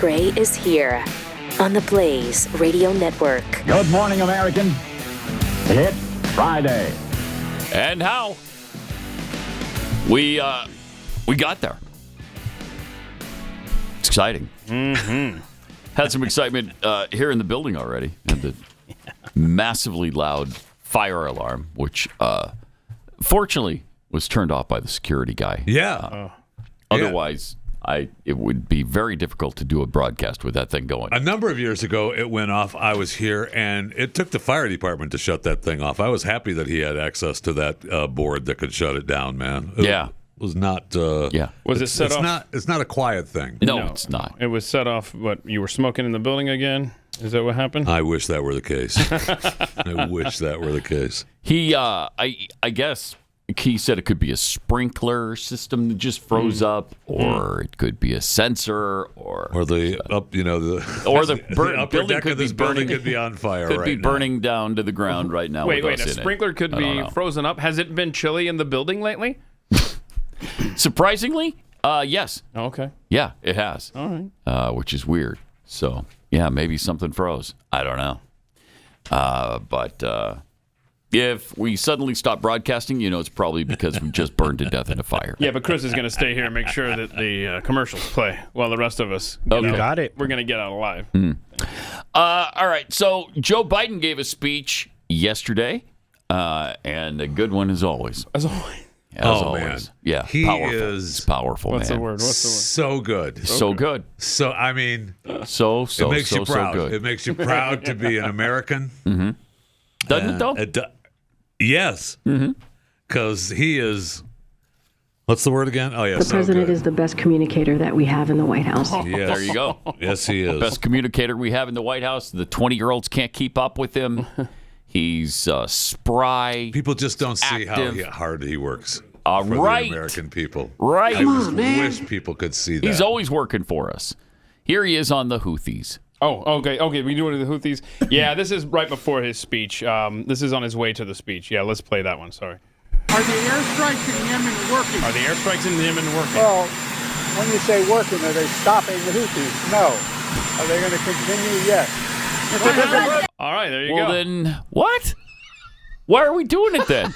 Gray is here on the Blaze Radio Network. Good morning, American. It's Friday. And how? We got there. It's exciting. Mm-hmm. Had some excitement here in the building already. And the massively loud fire alarm, which fortunately was turned off by the security guy. Yeah. Otherwise, it would be very difficult to do a broadcast with that thing going. A number of years ago, it went off. I was here, and it took the fire department to shut that thing off. I was happy that he had access to that board that could shut it down, man. Yeah. It was not. Was it set off? It's not a quiet thing. No, it's not. It was set off. What, you were smoking in the building again? Is that what happened? I wish that were the case. I wish that were the case. He, I guess. He said it could be a sprinkler system that just froze up, or it could be a sensor, or the upper building deck could of this be burning. Building could be on fire. Could right be now. burning down to the ground right now. Wait, a sprinkler could be frozen up. Has it been chilly in the building lately? Surprisingly, yes. Oh, okay. Yeah, it has. All right. Which is weird. So yeah, maybe something froze. I don't know. But if we suddenly stop broadcasting, it's probably because we just burned to death in a fire. Yeah, but Chris is going to stay here and make sure that the commercials play while the rest of us got it. We're going to get out alive. All right. So Joe Biden gave a speech yesterday, and a good one as always. As always. As always. Man. Yeah, He powerful. is... He's powerful, What's man. the word? So good. So good. So, I mean... So it makes you proud. good. It makes you proud to be an American. Mm-hmm. Doesn't it, though? Yes. Because he is... What's the word again? Oh, yeah, The president is the best communicator that we have in the White House. Yes. There you go. Yes, he is. Best communicator we have in the White House. The 20-year-olds can't keep up with him. He's spry. People just don't see active. how hard he works for the American people. Right. I wish people could see that. He's always working for us. Here he is on the Houthis. Oh, okay. We doing the Houthis? Yeah, this is right before his speech. This is on his way to the speech. Yeah, let's play that one. Sorry. Are the airstrikes in Yemen working? Are the airstrikes in Yemen working? Well, when you say working, are they stopping the Houthis? No. Are they going to continue? Yes. All right, there you go. Well, then, what? Why are we doing it then?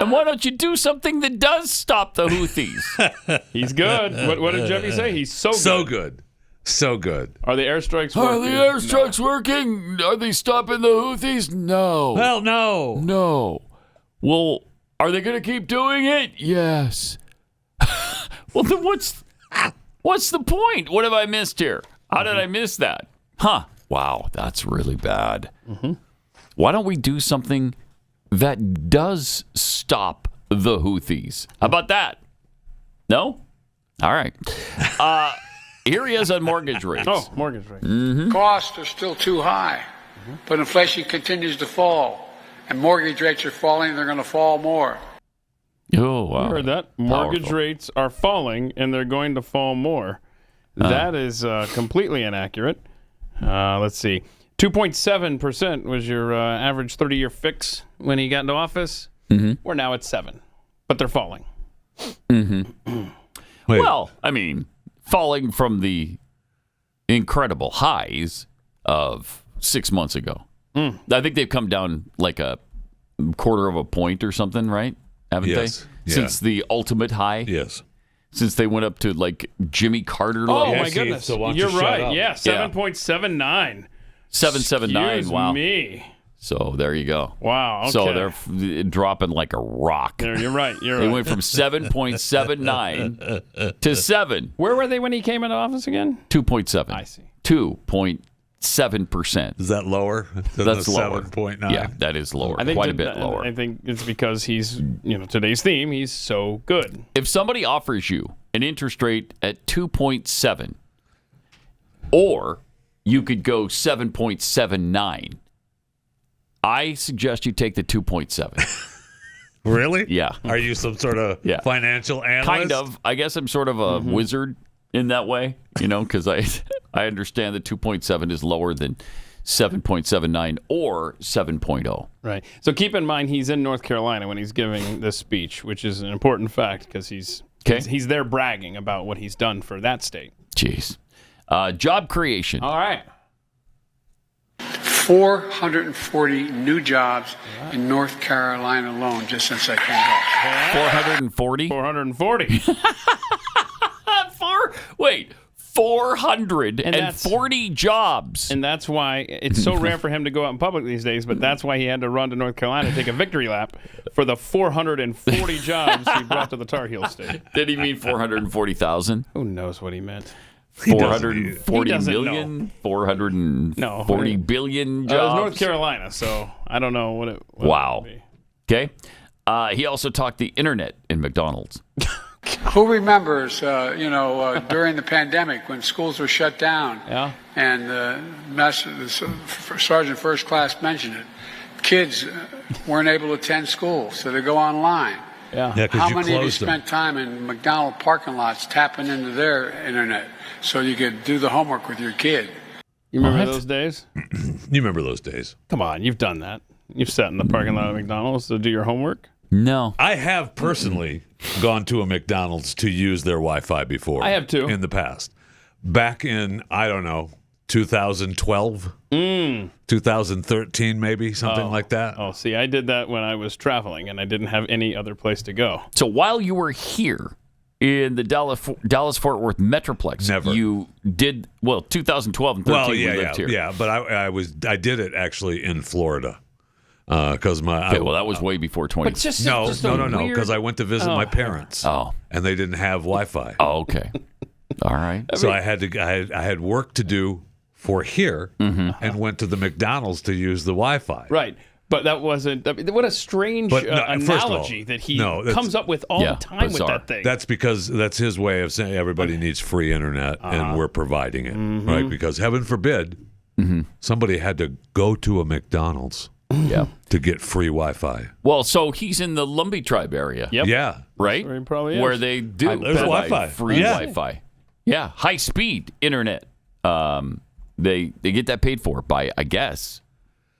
And why don't you do something that does stop the Houthis? He's good. What did Jeffy say? He's so good. So good. Are the airstrikes working? Are the airstrikes working? Are they stopping the Houthis? No. Hell no. No. Well, are they going to keep doing it? Yes. Well, then what's the point? What have I missed here? How did I miss that? Huh. Wow, that's really bad. Mm-hmm. Why don't we do something that does stop the Houthis? How about that? No? All right. Here he is on mortgage rates. Oh, mortgage rates. Mm-hmm. Costs are still too high, but inflation continues to fall, and mortgage rates are falling. They're going to fall more. Oh, wow. You heard that? Mortgage rates are falling, and they're going to fall more. That is completely inaccurate. Let's see. 2.7% was your average 30-year fix when he got into office. Mm-hmm. We're now at 7, but they're falling. Mm-hmm. Well, I mean, falling from the incredible highs of 6 months ago. I think they've come down like a quarter of a point or something, right? Haven't they? Yeah. Since the ultimate high? Yes. Since they went up to like Jimmy Carter levels. Oh, my goodness. So You're right. Yeah, 7.79. 779. Excuse Wow. me. So there you go. Wow. Okay. So they're dropping like a rock. You're right. They went from 7.79 to 7. Where were they when he came into office again? 2.7. I see. 2.7%. Is that lower than That's the lower. 7.9? Yeah, that is lower. Quite a bit lower. I think it's because he's, today's theme, he's so good. If somebody offers you an interest rate at 2.7, or you could go 7.79, I suggest you take the 2.7. Really? Yeah. Are you some sort of financial analyst? Kind of. I guess I'm sort of a wizard in that way, because I understand that 2.7 is lower than 7.79 or 7.0. Right. So keep in mind he's in North Carolina when he's giving this speech, which is an important fact because he's there bragging about what he's done for that state. Jeez. Job creation. All right. 440 new jobs in North Carolina alone just since I came back. 440? 440. Wait, 440 jobs. And that's why it's so rare for him to go out in public these days, but that's why he had to run to North Carolina to take a victory lap for the 440 jobs he brought to the Tar Heel State. Did he mean 440,000? Who knows what he meant? 440 million? 440 billion jobs? It was North Carolina, so I don't know what it Wow. would be. Okay. He also talked the internet in McDonald's. Who remembers, during the pandemic when schools were shut down, and the Sergeant First Class mentioned it, kids weren't able to attend school, so they go online. Yeah. How many of you spent time in McDonald parking lots tapping into their internet so you could do the homework with your kid? You remember those days? You remember those days? Come on, you've done that. You've sat in the parking lot of McDonald's to do your homework? No. I have personally gone to a McDonald's to use their Wi-Fi before. I have too. In the past. Back in, 2012, 2013 maybe, something like that. Oh, see, I did that when I was traveling and I didn't have any other place to go. So while you were here in the Dallas-Fort Worth Metroplex, Never. You did, 2012 and 13 we lived here. Yeah, but I did it actually in Florida. Because that was way before 20. But just no, weird... because I went to visit my parents. Oh, and they didn't have Wi-Fi. Oh, okay. All right. So I had work to do for here, and went to the McDonald's to use the Wi-Fi. Right. But that wasn't. What a strange analogy that he comes up with all the time bizarre. with that thing. That's because that's his way of saying everybody needs free internet, and we're providing it, right? Because heaven forbid somebody had to go to a McDonald's to get free Wi-Fi. Well, so he's in the Lumbee tribe area. Yep. Yeah. Right? Where he probably is. Where they do There's provide Wi-Fi. free Wi-Fi. Yeah, high-speed internet. They get that paid for by, I guess,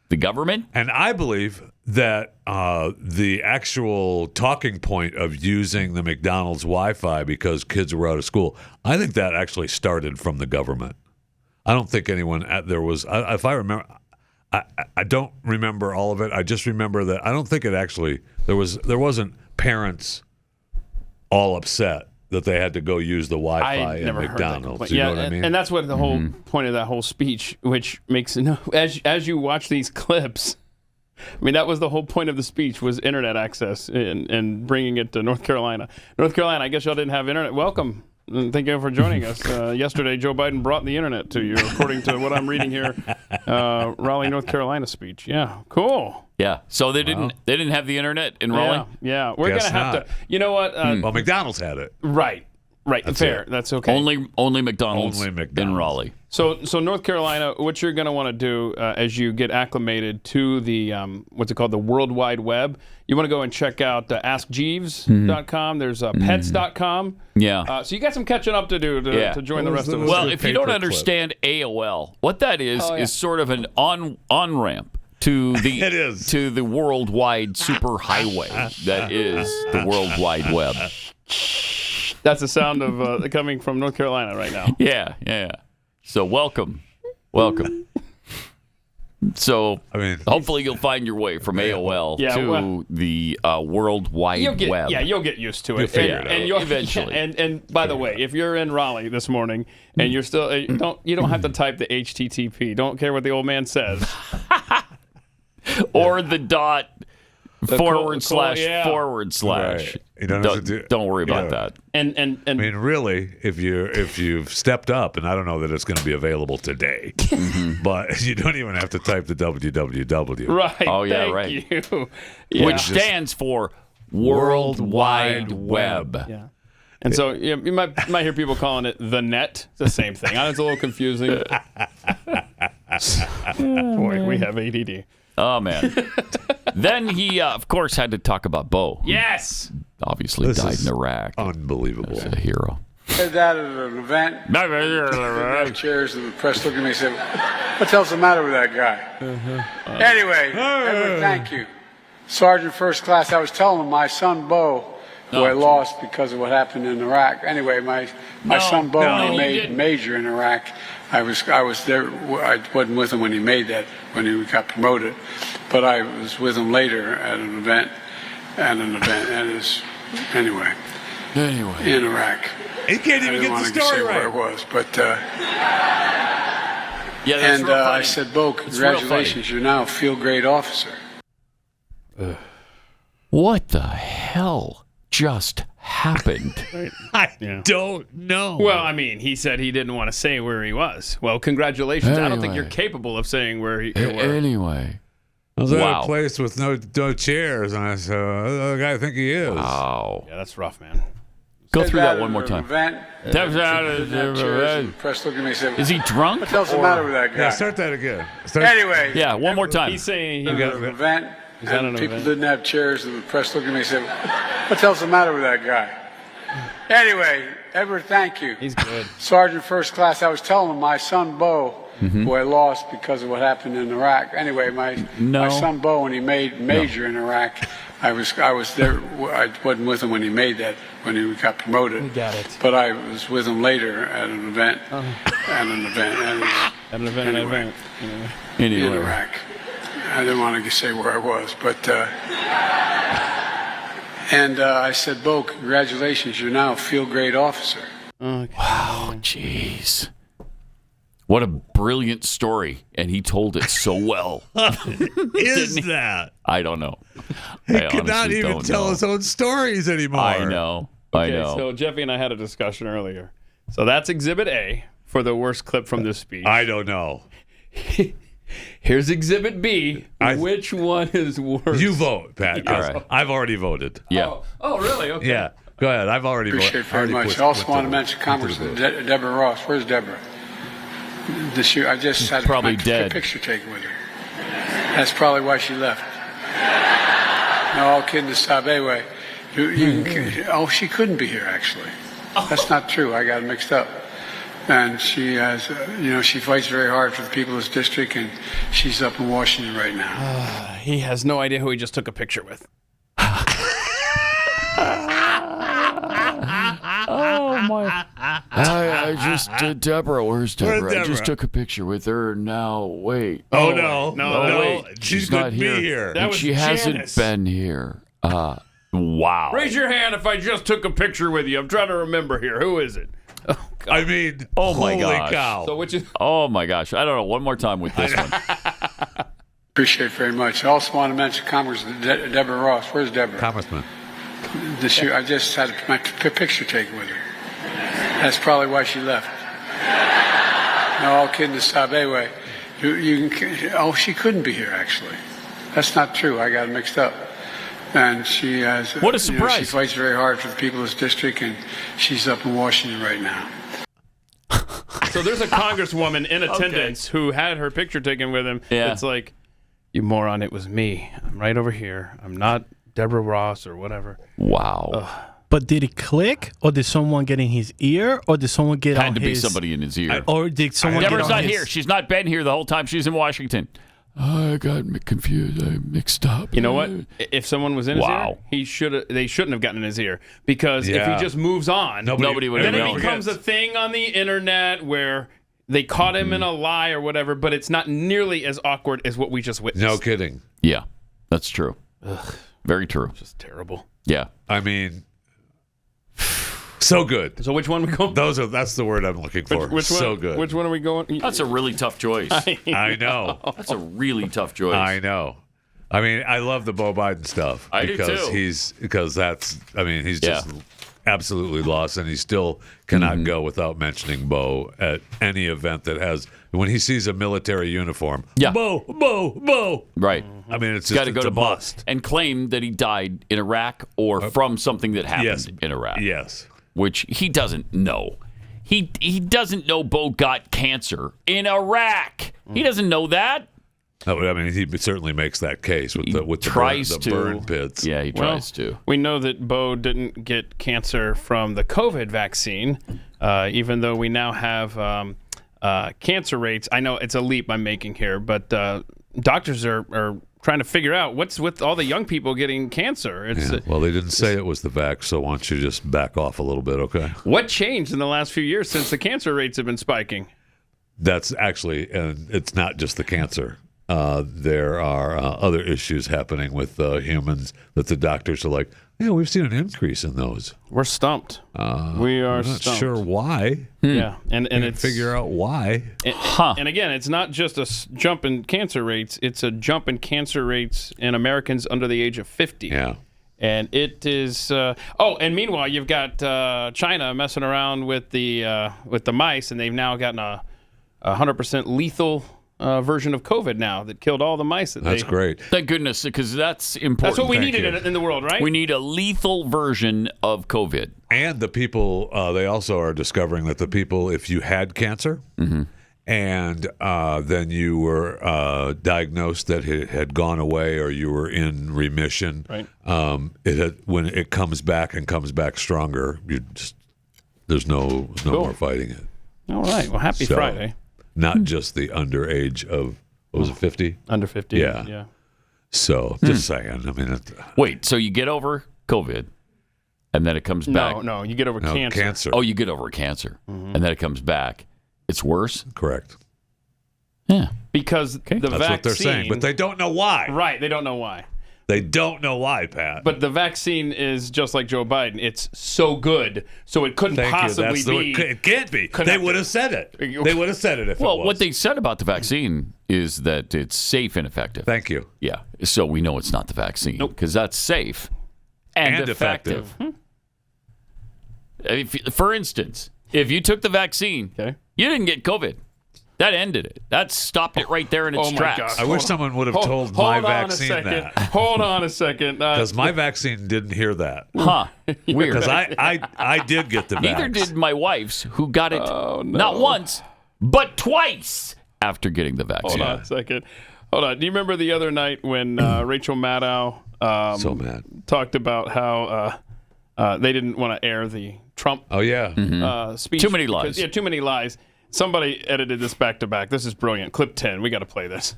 the government. And I believe that the actual talking point of using the McDonald's Wi-Fi because kids were out of school, I think that actually started from the government. I don't think anyone there was. If I remember, I don't remember all of it. I just remember that I don't think it actually there wasn't parents all upset that they had to go use the Wi-Fi in McDonald's. You know what I mean? And that's what the whole point of that whole speech, which makes as you watch these clips. I mean, that was the whole point of the speech was internet access and bringing it to North Carolina. North Carolina, I guess y'all didn't have internet. Welcome. And thank you for joining us. Yesterday, Joe Biden brought the internet to you, according to what I'm reading here. Raleigh, North Carolina speech. Yeah, cool. Yeah, so they didn't have the internet in Raleigh? Yeah. We're going to have to. You know what? Well, McDonald's had it. Right. That's fair. That's okay. Only McDonald's in Raleigh. So North Carolina, what you're going to want to do as you get acclimated to the what's it called, the World Wide Web, you want to go and check out AskJeeves.com. There's Pets.com. Yeah. So you got some catching up to do to join the rest of us. Well, if you don't understand AOL, what that is sort of an on-ramp to the to the worldwide superhighway that is the World Wide Web. That's the sound of coming from North Carolina right now. Yeah. So welcome. So hopefully you'll find your way from AOL to the World Wide Web. Yeah, you'll get used to it. You'll figure it out. And eventually. And by the way, if you're in Raleigh this morning and you're still you don't have to type the HTTP. Don't care what the old man says. Or the dot // Right. You don't have to don't worry about that. And I mean, really, if you've stepped up, and I don't know that it's going to be available today, but you don't even have to type the www. Right. Oh yeah, thank right. You. Yeah. Which stands for World Wide Web. Yeah. And so you might hear people calling it the net. It's the same thing. It's a little confusing. Boy, we have ADD. Oh, man. Then he, of course, had to talk about Bo. Yes. Obviously died in Iraq. Unbelievable. As a hero. I said that at an event. Chairs and the press looked at me and said, "What the hell's the matter with that guy?" Anyway, everyone, thank you. Sergeant First Class, I was telling him my son Bo who I lost because of what happened in Iraq. Anyway, my son Bo, he made major in Iraq. I was there. I wasn't with him when he made that, when he got promoted, but I was with him later at an event, anyway, in Iraq. He can't even get the story right. Where it was, but Yeah, that's and real funny. I said, Bo, congratulations, you're now a field grade officer. What the hell just happened? I don't know. Well, I mean, he said he didn't want to say where he was. Well, congratulations. I don't think you're Anyway. capable of saying where he Anyway. I was at Wow. a place with no chairs, and I said, "Oh, I think he is." Wow. Yeah, that's rough, man. Go Said through that at one more an time. event, That's out and of that chairs, and the press looked at me and said, Is he drunk? what the hell's the matter with that guy? Yeah, start that again. Anyway, Yeah, one more time. He's saying he at got an event, at and an people event? didn't have chairs, and the press looked at me and said, what the hell's the matter with that guy? Anyway, Edward, thank you. He's good. Sergeant First Class, I was telling him my son Bo, who I lost because of what happened in Iraq. Anyway, my son Bo, when he made major in Iraq, I was there. I wasn't with him when he made that, when he got promoted. We got it. But I was with him later at an event, in Iraq. I didn't want to say where I was, but and I said, Bo, congratulations, you're now a field grade officer. Wow, jeez. What a brilliant story. And he told it so well. Is that? I don't know. He I could not honestly even don't tell know. his own stories anymore. I know. I Okay, know. so Jeffy and I had a discussion earlier. So that's Exhibit A for the worst clip from this speech. I don't know. Here's Exhibit B. Which one is worse? You vote, Pat. 'cause All right. I've already voted. Yeah. Oh, really? Okay. Yeah. Go ahead. I've already Appreciate it very already much. put- I also put want to the- mention put the Congresswoman vote. Deborah Ross. Where's Deborah? I just had probably my dead. picture taken with her. That's probably why she left. No, all kidding aside. Anyway, she couldn't be here, actually. That's not true. I got it mixed up. And she has, she fights very hard for the people of this district, and she's up in Washington right now. He has no idea who he just took a picture with. Oh, my. I just, Deborah, where's Deborah? I just Deborah? took a picture with her. Now, wait. Oh, no. no, wait. She She's couldn't not be here. here. That And was she hasn't Janice. been here. Wow. Raise your hand if I just took a picture with you. I'm trying to remember here. Who is it? I mean, Oh, my holy gosh. cow. So which is Oh, my gosh. I don't know. One more time with this one. Appreciate it very much. I also want to mention Congresswoman Deborah Ross. Where's Deborah? Congressman. I just had my picture taken with her. That's probably why she left. No, all kidding aside. Anyway, she couldn't be here, actually. That's not true. I got it mixed up. And she has. What a surprise. She fights very hard for the people of this district, and she's up in Washington right now. so there's a congresswoman in attendance who had her picture taken with him. Yeah. It's like, you moron, it was me. I'm right over here. I'm not Deborah Ross or whatever. Wow. But did it click, or did someone get in his ear, or did someone get Had on to be his? somebody in his ear. Or did someone Deborah's get on not his? here. She's not been here the whole time. She's in Washington. I got confused. I mixed up. You know what? If someone was in his Wow. ear, they shouldn't have gotten in his ear, because if Yeah. he just moves on, Nobody would have then it known. becomes a thing on the internet where they caught him in a lie or whatever, but it's not nearly as awkward as what we just witnessed. No kidding. Yeah, that's true. Very true. Just terrible. Yeah. I mean, so good. So which one we going? That's the word I'm looking for. Which one? So good. Which one are we going? That's a really tough choice. I know. That's a really tough choice. I know. I mean, I love the Beau Biden stuff I do because too. he's just absolutely lost, and he still cannot go without mentioning Beau at any event that has when he sees a military uniform. Yeah. Beau. Right. I mean, it's Got just to go it's to a Bo must. and claim that he died in Iraq or from something that happened Yes. in Iraq. Yes. Which he doesn't know. He doesn't know Bo got cancer in Iraq. He doesn't know that. No, I mean, he certainly makes that case with the Tries the to. burn pits. Yeah, he tries to. We know that Bo didn't get cancer from the COVID vaccine, even though we now have cancer rates. I know it's a leap I'm making here, but doctors are trying to figure out what's with all the young people getting cancer. Well, they didn't say it was the vax, so why don't you just back off a little bit, okay? What changed in the last few years since the cancer rates have been spiking? That's actually, and it's not just the cancer. There are other issues happening with humans that the doctors are like, yeah, we've seen an increase in those. We're stumped. We are I'm not stumped. sure why. Yeah, and It's figure out why. And again, it's not just a jump in cancer rates; it's a jump in cancer rates in Americans under the age of 50. Yeah. And it is. And meanwhile, you've got China messing around with the mice, and they've now gotten a 100% lethal version of COVID now that killed all the mice. That's great. Thank goodness, because that's important. That's what we needed in the world, right? We need a lethal version of COVID. And the people, they also are discovering that the people, if you had cancer and then you were diagnosed that it had gone away or you were in remission, right. When it comes back and comes back stronger, there's no more fighting it. All right. Well, happy Friday. Not just the underage of, what was it, 50? Under 50. Yeah. So, just saying. I mean, Wait, so you get over COVID, and then it comes back? No, you get over cancer. Oh, you get over cancer, and then it comes back. It's worse? Correct. Yeah. Because the That's vaccine. what they're saying, but they don't know why. Right, they don't know why. They don't know why, Pat. But the vaccine is just like Joe Biden. It's so good, so it couldn't possibly be. It can't be. Connected. They would have said it. They would have said it if it was. Well, what they said about the vaccine is that it's safe and effective. Thank you. Yeah. So we know it's not the vaccine because that's safe and effective. For instance, if you took the vaccine, you didn't get COVID. That ended it. That stopped it right there in its tracks. I wish someone would have told my vaccine that. Hold on a second. Because my vaccine didn't hear that. Huh. Weird. Because I did get the vaccine. Neither did my wife's, who got it not once, but twice after getting the vaccine. Hold on a second. Hold on. Do you remember the other night when Rachel Maddow so mad. talked about how they didn't want to air the Trump speech? Too many lies. Yeah, too many lies. Somebody edited this back to back. This is brilliant. Clip 10. We got to play this.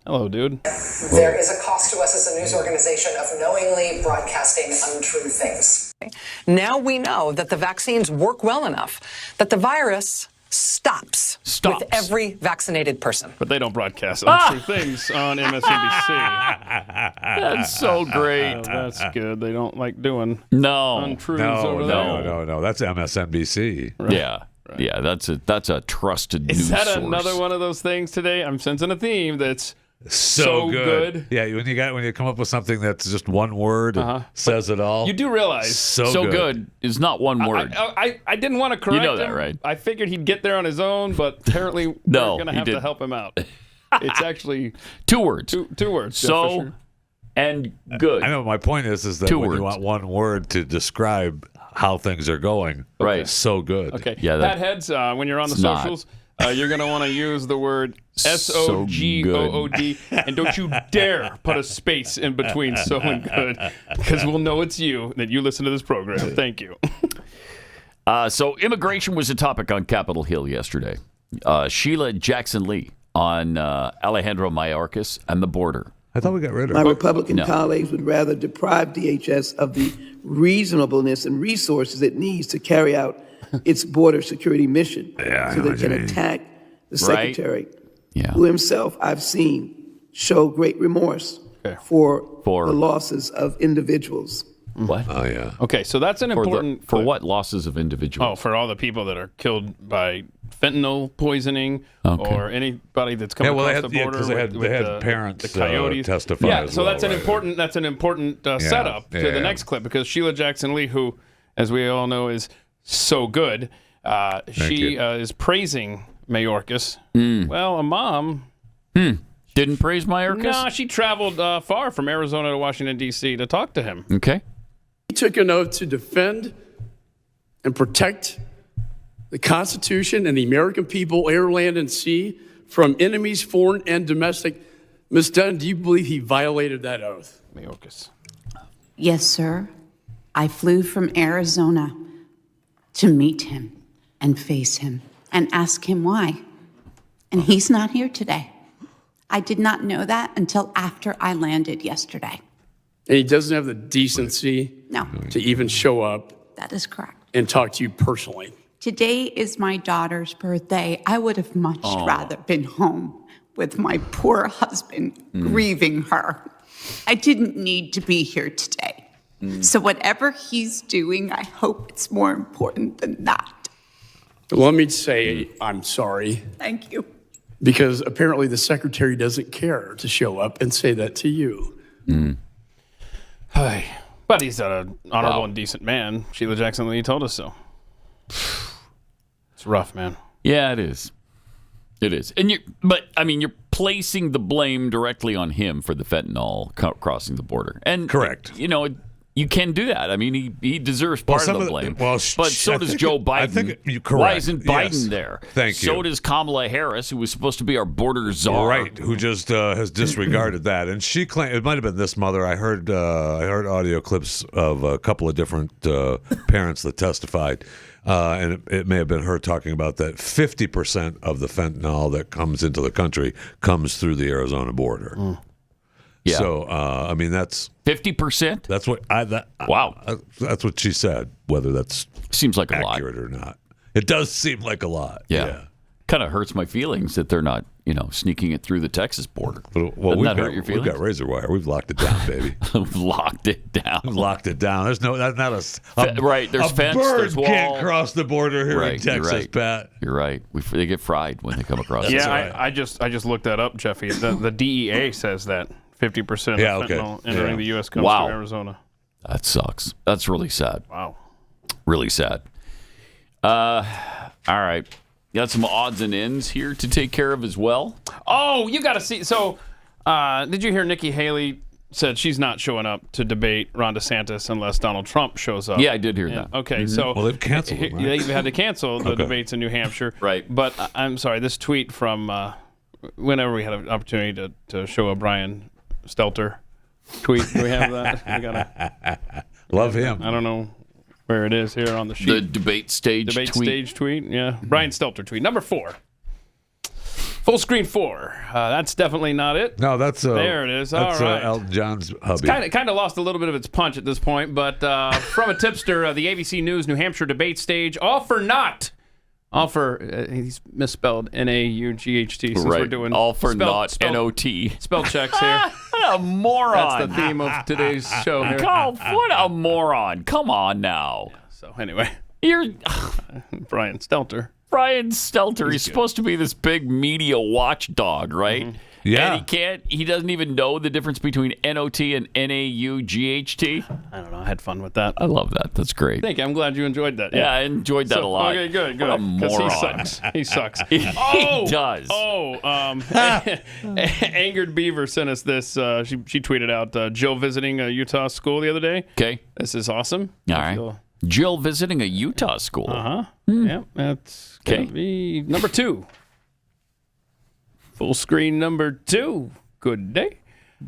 Hello, dude. There is a cost to us as a news organization of knowingly broadcasting untrue things. Now we know that the vaccines work well enough that the virus stops. With every vaccinated person. But they don't broadcast untrue things on MSNBC. That's so great. That's good. They don't like doing untruths over there. No. That's MSNBC. Right. Yeah. Right. Yeah, that's a trusted news source. Is that another one of those things today? I'm sensing a theme that's so good. Yeah, when you come up with something that's just one word and says it all. You do realize so good is not one word. I didn't want to correct him. You know that, right? I figured he'd get there on his own, but apparently we're going to have to help him out. It's actually two words. Two words. So and good. I know my point is that when you want one word to describe how things are going, right? So good. Okay. Yeah. Pat heads, when you're on the socials. You're going to want to use the word SOGOOD, and don't you dare put a space in between so and good, because we'll know it's you, that you listen to this program. Thank you. So immigration was a topic on Capitol Hill yesterday. Sheila Jackson Lee on Alejandro Mayorkas and the border. I thought we got rid of My Republican colleagues would rather deprive DHS of the reasonableness and resources it needs to carry out its border security mission so they can attack the secretary, who himself I've seen show great remorse for the losses of individuals. What? Oh, yeah. Okay, so that's an important... For what losses of individuals? Oh, for all the people that are killed by fentanyl poisoning or anybody that's come across the border. Because they had parents the coyotes. Testify Yeah, as so well, that's an important setup to the next clip, because Sheila Jackson Lee, who, as we all know, is so good, she is praising Mayorkas. Well, a mom... Didn't praise Mayorkas? No, she traveled far from Arizona to Washington, D.C. to talk to him. Okay. He took an oath to defend and protect the Constitution and the American people, air, land, and sea from enemies, foreign and domestic. Ms. Dunn, do you believe he violated that oath? Mayorkas. Yes, sir. I flew from Arizona to meet him and face him and ask him why. And he's not here today. I did not know that until after I landed yesterday. And he doesn't have the decency to even show up. That is correct. And talk to you personally. Today is my daughter's birthday. I would have much rather been home with my poor husband grieving her. I didn't need to be here today. So whatever he's doing, I hope it's more important than that. Let me say I'm sorry. Thank you. Because apparently the secretary doesn't care to show up and say that to you. Hi. But he's an honorable and decent man. Sheila Jackson Lee told us so. It's rough, man. Yeah, it is. It is. And you're placing the blame directly on him for the fentanyl crossing the border. And correct. You can do that. I mean, he deserves part of the blame. But so does Joe Biden. I think you're correct. Why isn't Biden there? Thank you. So does Kamala Harris, who was supposed to be our border czar. Right, who just has disregarded that. And she claimed, it might have been this mother. I heard audio clips of a couple of different parents that testified. And it may have been her talking about that 50% of the fentanyl that comes into the country comes through the Arizona border. Yeah. So, that's 50%. That's what that's what she said. Whether that's seems like accurate or not, it does seem like a lot. Yeah. Kind of hurts my feelings that they're not, sneaking it through the Texas border. Well, Doesn't that hurt your feelings? We've got razor wire. We've locked it down, baby. Locked it down. We've locked it down. There's that's not a right. There's a fence. Bird there's wall. Can't cross the border here in Texas, Pat. You're right. They get fried when they come across. Yeah, I just looked that up, Jeffy. The DEA says that 50% of fentanyl entering the U.S. comes from Arizona. That sucks. That's really sad. Wow. Really sad. All right. Got some odds and ends here to take care of as well. Oh, you got to see. So, did you hear Nikki Haley said she's not showing up to debate Ron DeSantis unless Donald Trump shows up? Yeah, I did hear that. Okay, so they've canceled it, right? They've had to cancel the debates in New Hampshire. Right. But I'm sorry, this tweet from whenever we had an opportunity to show a Brian Stelter tweet. Do we have that? We gotta love him. I don't know where it is here on the sheet. The debate stage tweet. Yeah. Brian Stelter tweet. Number 4. Full screen 4. That's definitely not it. No, that's there it is. That's all right. Elton John's hubby. It's kind of lost a little bit of its punch at this point, but from a tipster, the ABC News New Hampshire debate stage, all for naught. All for he's misspelled N-A-U-G-H-T. Since we're doing all for naught N-O-T. Spell checks here. What a moron! That's the theme of today's show here. What a moron! Come on now. Yeah, so anyway, you're Brian Stelter. Brian Stelter. He's supposed to be this big media watchdog, right? Mm-hmm. Yeah. And he doesn't even know the difference between N-O-T and N-A-U-G-H-T. I don't know. I had fun with that. I love that. That's great. Thank you. I'm glad you enjoyed that. Yeah, I enjoyed that a lot. Okay, good. What a moron. He sucks. He does. Angered Beaver sent us this. She tweeted out Jill visiting a Utah school the other day. Okay. This is awesome. All right. Jill visiting a Utah school. Uh-huh. Yeah, that's going to be number 2. Full screen number 2. Good day.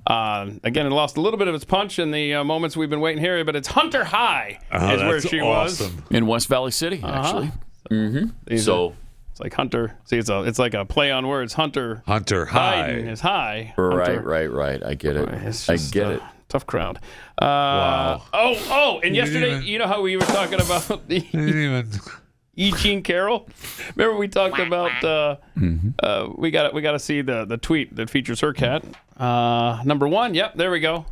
Again, it lost a little bit of its punch in the moments we've been waiting here, but it's Hunter High is where she was. In West Valley City, actually. Mm-hmm. So it's like Hunter. See, it's like a play on words. Hunter High. Biden is high. Right. I get it. I get it. Tough crowd. Wow. And yesterday, you know how we were talking about the E. Jean Carroll? Remember we talked about we got to see the tweet that features her cat. Number 1. Yep, there we go.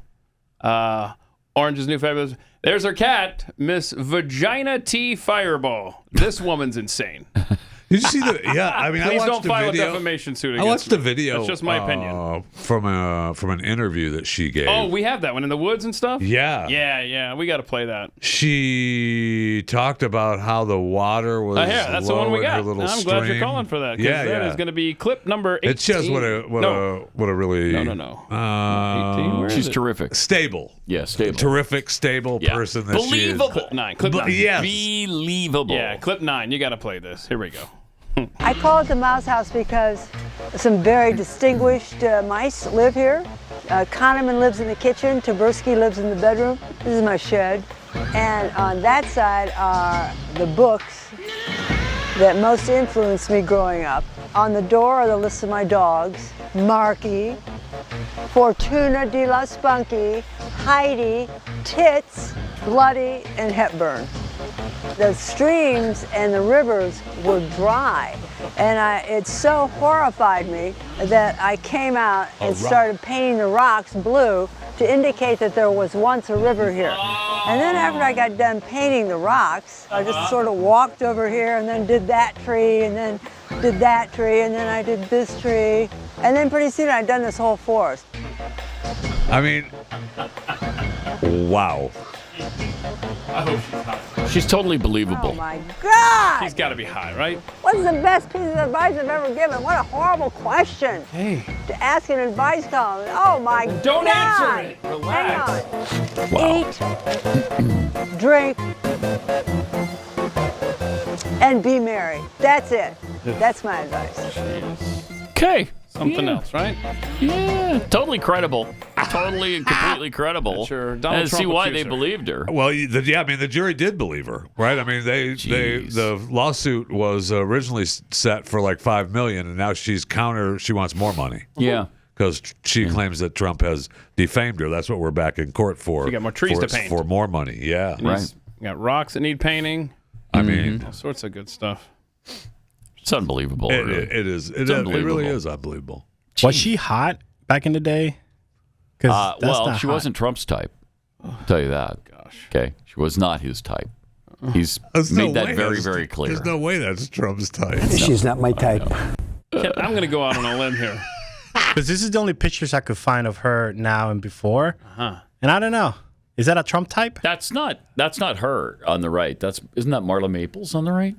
Orange's new fabulous. There's her cat, Miss Vagina T Fireball. This woman's insane. Did you see the? Yeah, I mean, Please I watched don't file a video. a defamation suit against I watched a me. video. That's just my opinion. From an interview that she gave. Oh, we have that one in the woods and stuff. Yeah. Yeah. We got to play that. She talked about how the water was. That's the one we got. I'm glad you're calling for that. Yeah, that is going to be clip number 18. It shows what a really no. 18. She's terrific. Stable. Yeah, stable. Terrific, stable person that she is. Believable. Clip 9. Clip 9. Yes. Believable. Yeah, clip 9. You got to play this. Here we go. I call it the Mouse House because some very distinguished mice live here. Kahneman lives in the kitchen. Taberski lives in the bedroom. This is my shed. And on that side are the books that most influenced me growing up. On the door are the lists of my dogs. Marky, Fortuna de la Spunky, Heidi, Tits, Bloody, and Hepburn. The streams and the rivers were dry, and it so horrified me that I came out and started painting the rocks blue to indicate that there was once a river here. And then after I got done painting the rocks, I just sort of walked over here and then did that tree and then did that tree and then I did this tree. And then pretty soon I'd done this whole forest. I mean, wow. I hope she's high. She's totally believable. Oh my God! She's got to be high, right? What's the best piece of advice I've ever given? What a horrible question. Hey. To ask an advice column. Oh my God. Don't answer it. Relax. Hang on. Eat, drink, and be merry. That's it. That's my advice. Okay. Something else, right? Yeah, totally credible. Totally and completely credible. Sure. Donald Trump see why accused they her. believed her. Well, the jury did believe her, right? I mean, the lawsuit was originally set for like $5 million, and now she wants more money. Yeah. Because she claims that Trump has defamed her. That's what we're back in court for. She got more trees to paint. For more money, yeah. Right. You got rocks that need painting. I mean, all sorts of good stuff. It's unbelievable. It is. It really is unbelievable. Was she hot back in the day? Well, she wasn't Trump's type. I'll tell you that. Gosh. Okay. She was not his type. He's made that very clear. There's no way that's Trump's type. She's not my type. I'm going to go out on a limb here. Because this is the only pictures I could find of her now and before. Uh-huh. And I don't know. Is that a Trump type? That's not her on the right. Isn't that Marla Maples on the right?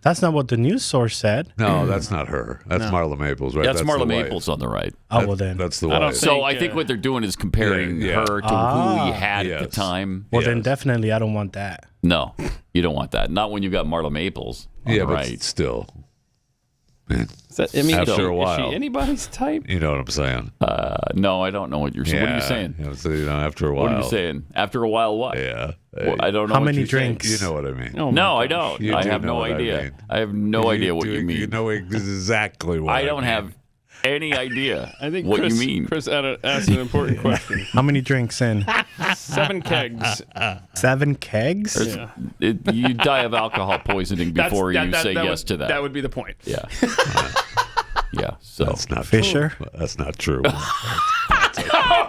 That's not what the news source said. No, that's not her. That's Marla Maples, right? That's Marla the Maples on the right. Oh, well then. That's the wife. So I think what they're doing is comparing her to who he had at the time. Well, then definitely I don't want that. No, you don't want that. Not when you got Marla Maples on the but right. still. Man, after a while. Is she anybody's type? You know what I'm saying? No, I don't know what you're saying. What are you saying? So, after a while. What are you saying? After a while, what? Yeah. Well, I don't know. How what many you're saying. drinks? You know what I mean. No, I don't. I have no idea. I have no idea what you mean. You know exactly what I don't have any idea I think what Chris, you mean. Chris asked an important question. How many drinks in? 7 kegs. 7 kegs? Yeah. You die of alcohol poisoning before you say yes to that. That would be the point. Yeah. Yeah. So that's not Fisher. True. That's not true.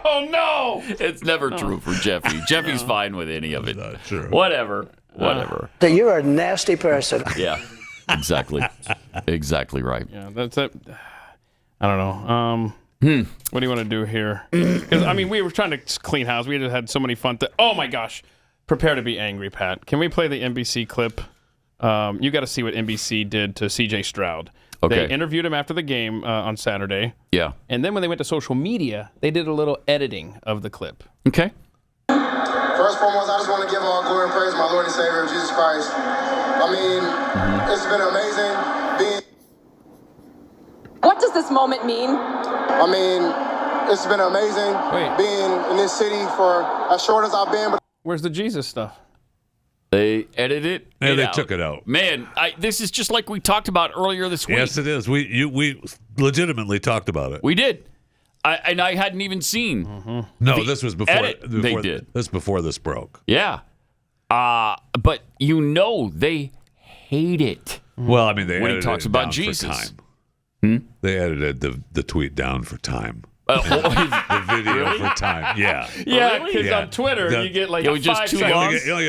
Oh no! It's never true for Jeffy. Jeffy's fine with any of it. Not true. Whatever. You're a nasty person. Yeah. Exactly. Exactly right. Yeah, that's it. I don't know. What do you want to do here? Because we were trying to clean house. We just had so many fun things. Oh my gosh! Prepare to be angry, Pat. Can we play the NBC clip? You got to see what NBC did to C.J. Stroud. Okay. They interviewed him after the game on Saturday. Yeah. And then when they went to social media, they did a little editing of the clip. Okay. First and foremost, I just want to give all glory and praise to my Lord and Savior, Jesus Christ. It's been amazing being. What does this moment mean? It's been amazing being in this city for as short as I've been. But where's the Jesus stuff? They edited it. Yeah, they took it out. Man, this is just like we talked about earlier this week. Yes, it is. We legitimately talked about it. We did. I hadn't even seen. No, this was before. They did. This before this broke. Yeah. But they hate it. Well, they when edited he talks it about down Jesus. For time. They edited the tweet down for time. The video for time. Yeah. Yeah, because on Twitter you get like it was just 5 too seconds. long. You only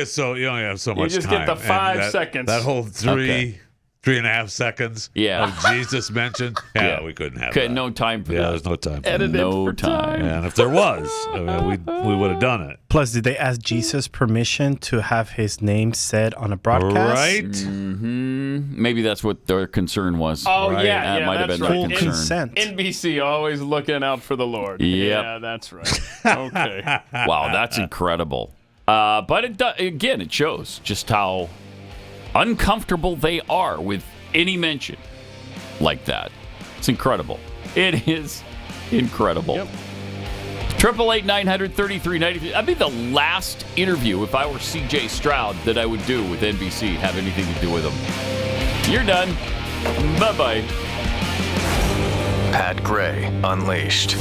have so much time. You just get the 5 seconds. That whole 3.5 seconds of Jesus mentioned. Yeah, we couldn't have that. No time for that. Yeah, there's no time for Edited that. No for time. Yeah, and if there was, we would have done it. Plus, did they ask Jesus permission to have his name said on a broadcast? Right. Mm-hmm. Maybe that's what their concern was. Oh, right? yeah, that might have that's been right. their concern. Consent. NBC always looking out for the Lord. Yep. Yeah, that's right. Okay. Wow, that's incredible. But it shows just how uncomfortable they are with any mention like that. It's incredible. It is incredible. Yep. 888-900-3393. That'd be the last interview if I were C.J. Stroud that I would do with NBC, have anything to do with him. You're done. Bye-bye. Pat Gray Unleashed.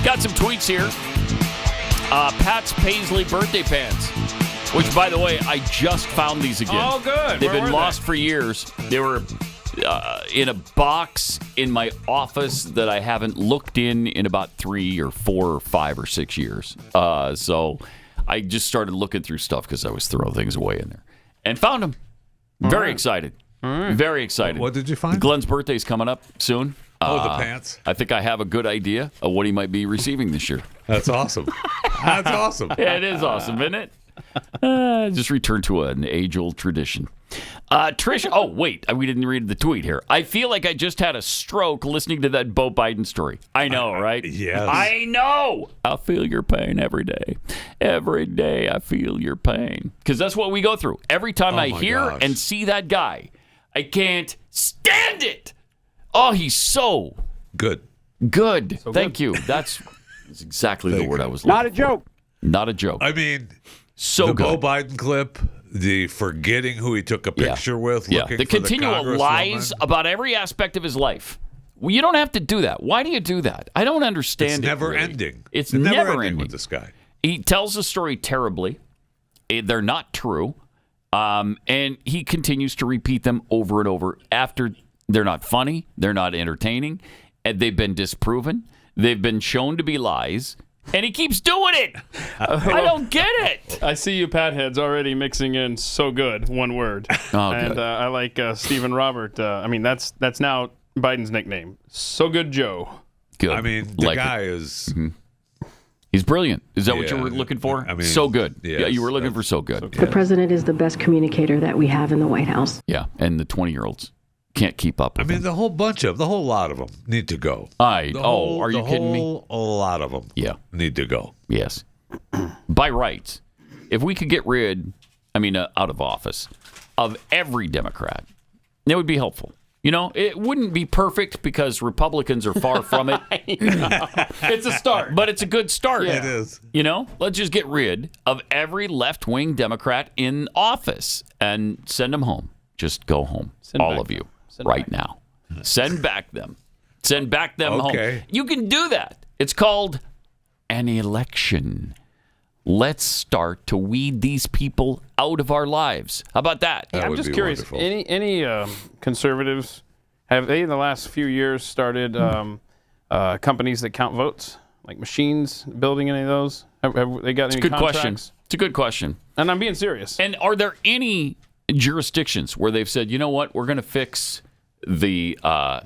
Got some tweets here. Pat's Paisley birthday pants, which, by the way, I just found these again. Oh, good. They've Where been were lost for years. They were in a box in my office that I haven't looked in about 3 or 4 or 5 or 6 years. So I just started looking through stuff because I was throwing things away in there and found them. Very excited. Very excited. What did you find? Glenn's birthday's coming up soon. The pants. I think I have a good idea of what he might be receiving this year. That's awesome. That's awesome. Yeah, it is awesome, isn't it? Just return to an age-old tradition. Trish, oh, wait, we didn't read the tweet here. I feel like I just had a stroke listening to that Beau Biden story. I know, right? Yes. I know. I feel your pain every day. Every day I feel your pain. Because that's what we go through. Every time I hear and see that guy, I can't stand it. Oh, he's so good. Good. So Thank you. That's exactly the word I was looking for. Not a joke. Not a joke. I mean, so the good. Beau Biden clip, the forgetting who he took a picture with, looking the for continual the lies about every aspect of his life. Well, you don't have to do that. Why do you do that? I don't understand It's it. never really. ending. It's never never ending with this guy. He tells the story terribly. They're not true. And he continues to repeat them over and over after they're not funny. They're not entertaining. And they've been disproven. They've been shown to be lies. And he keeps doing it. I don't get it. I see you Pat heads already mixing in so good, one word. Oh, and good. I like Stephen Robert. I mean, that's now Biden's nickname. So good Joe. Good. I mean, the Like guy it. is... He's brilliant. Is that what you Yeah. were looking for? I mean, so good. yes, Yeah, you were looking for so good. The president is the best communicator that we have in the White House. Yeah, and the 20-year-olds can't keep up with I mean, the whole lot of them need to go. are you kidding me? A lot of them need to go. Yes. By rights. If we could get rid, out of office, of every Democrat, that would be helpful. You know, it wouldn't be perfect because Republicans are far from it. It's a start. But it's a good start. It is. You know, let's just get rid of every left-wing Democrat in office and send them home. Just go home, all of you, right now. Send back them. Send back them home. You can do that. It's called an election. Let's start to weed these people out of our lives. How about that? Hey, I'm just curious. Any conservatives, have they in the last few years started companies that count votes, like machines, building any of those? Have they got any Good contracts? question. It's a good question. And I'm being serious. And are there any jurisdictions where they've said, you know what, we're going to fix the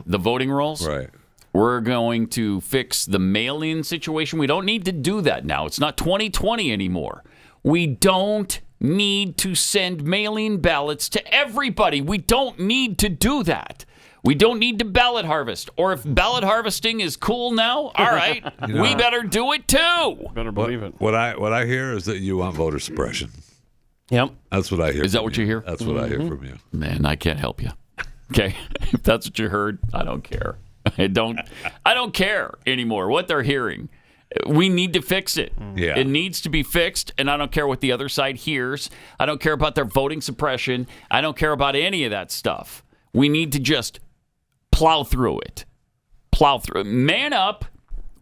voting rolls? Right. We're going to fix the mail-in situation. We don't need to do that now. It's not 2020 anymore. We don't need to send mail-in ballots to everybody. We don't need to do that. We don't need to ballot harvest. Or if ballot harvesting is cool now, all right, we better do it too. Better believe it. What I hear is that you want voter suppression. Yep. That's what I hear. Is that what you hear? That's what I hear from you. Man, I can't help you. Okay? If that's what you heard, I don't care. I don't care anymore what they're hearing. We need to fix it. Yeah. It needs to be fixed, and I don't care what the other side hears. I don't care about their voting suppression. I don't care about any of that stuff. We need to just plow through it. Plow through it. Man up,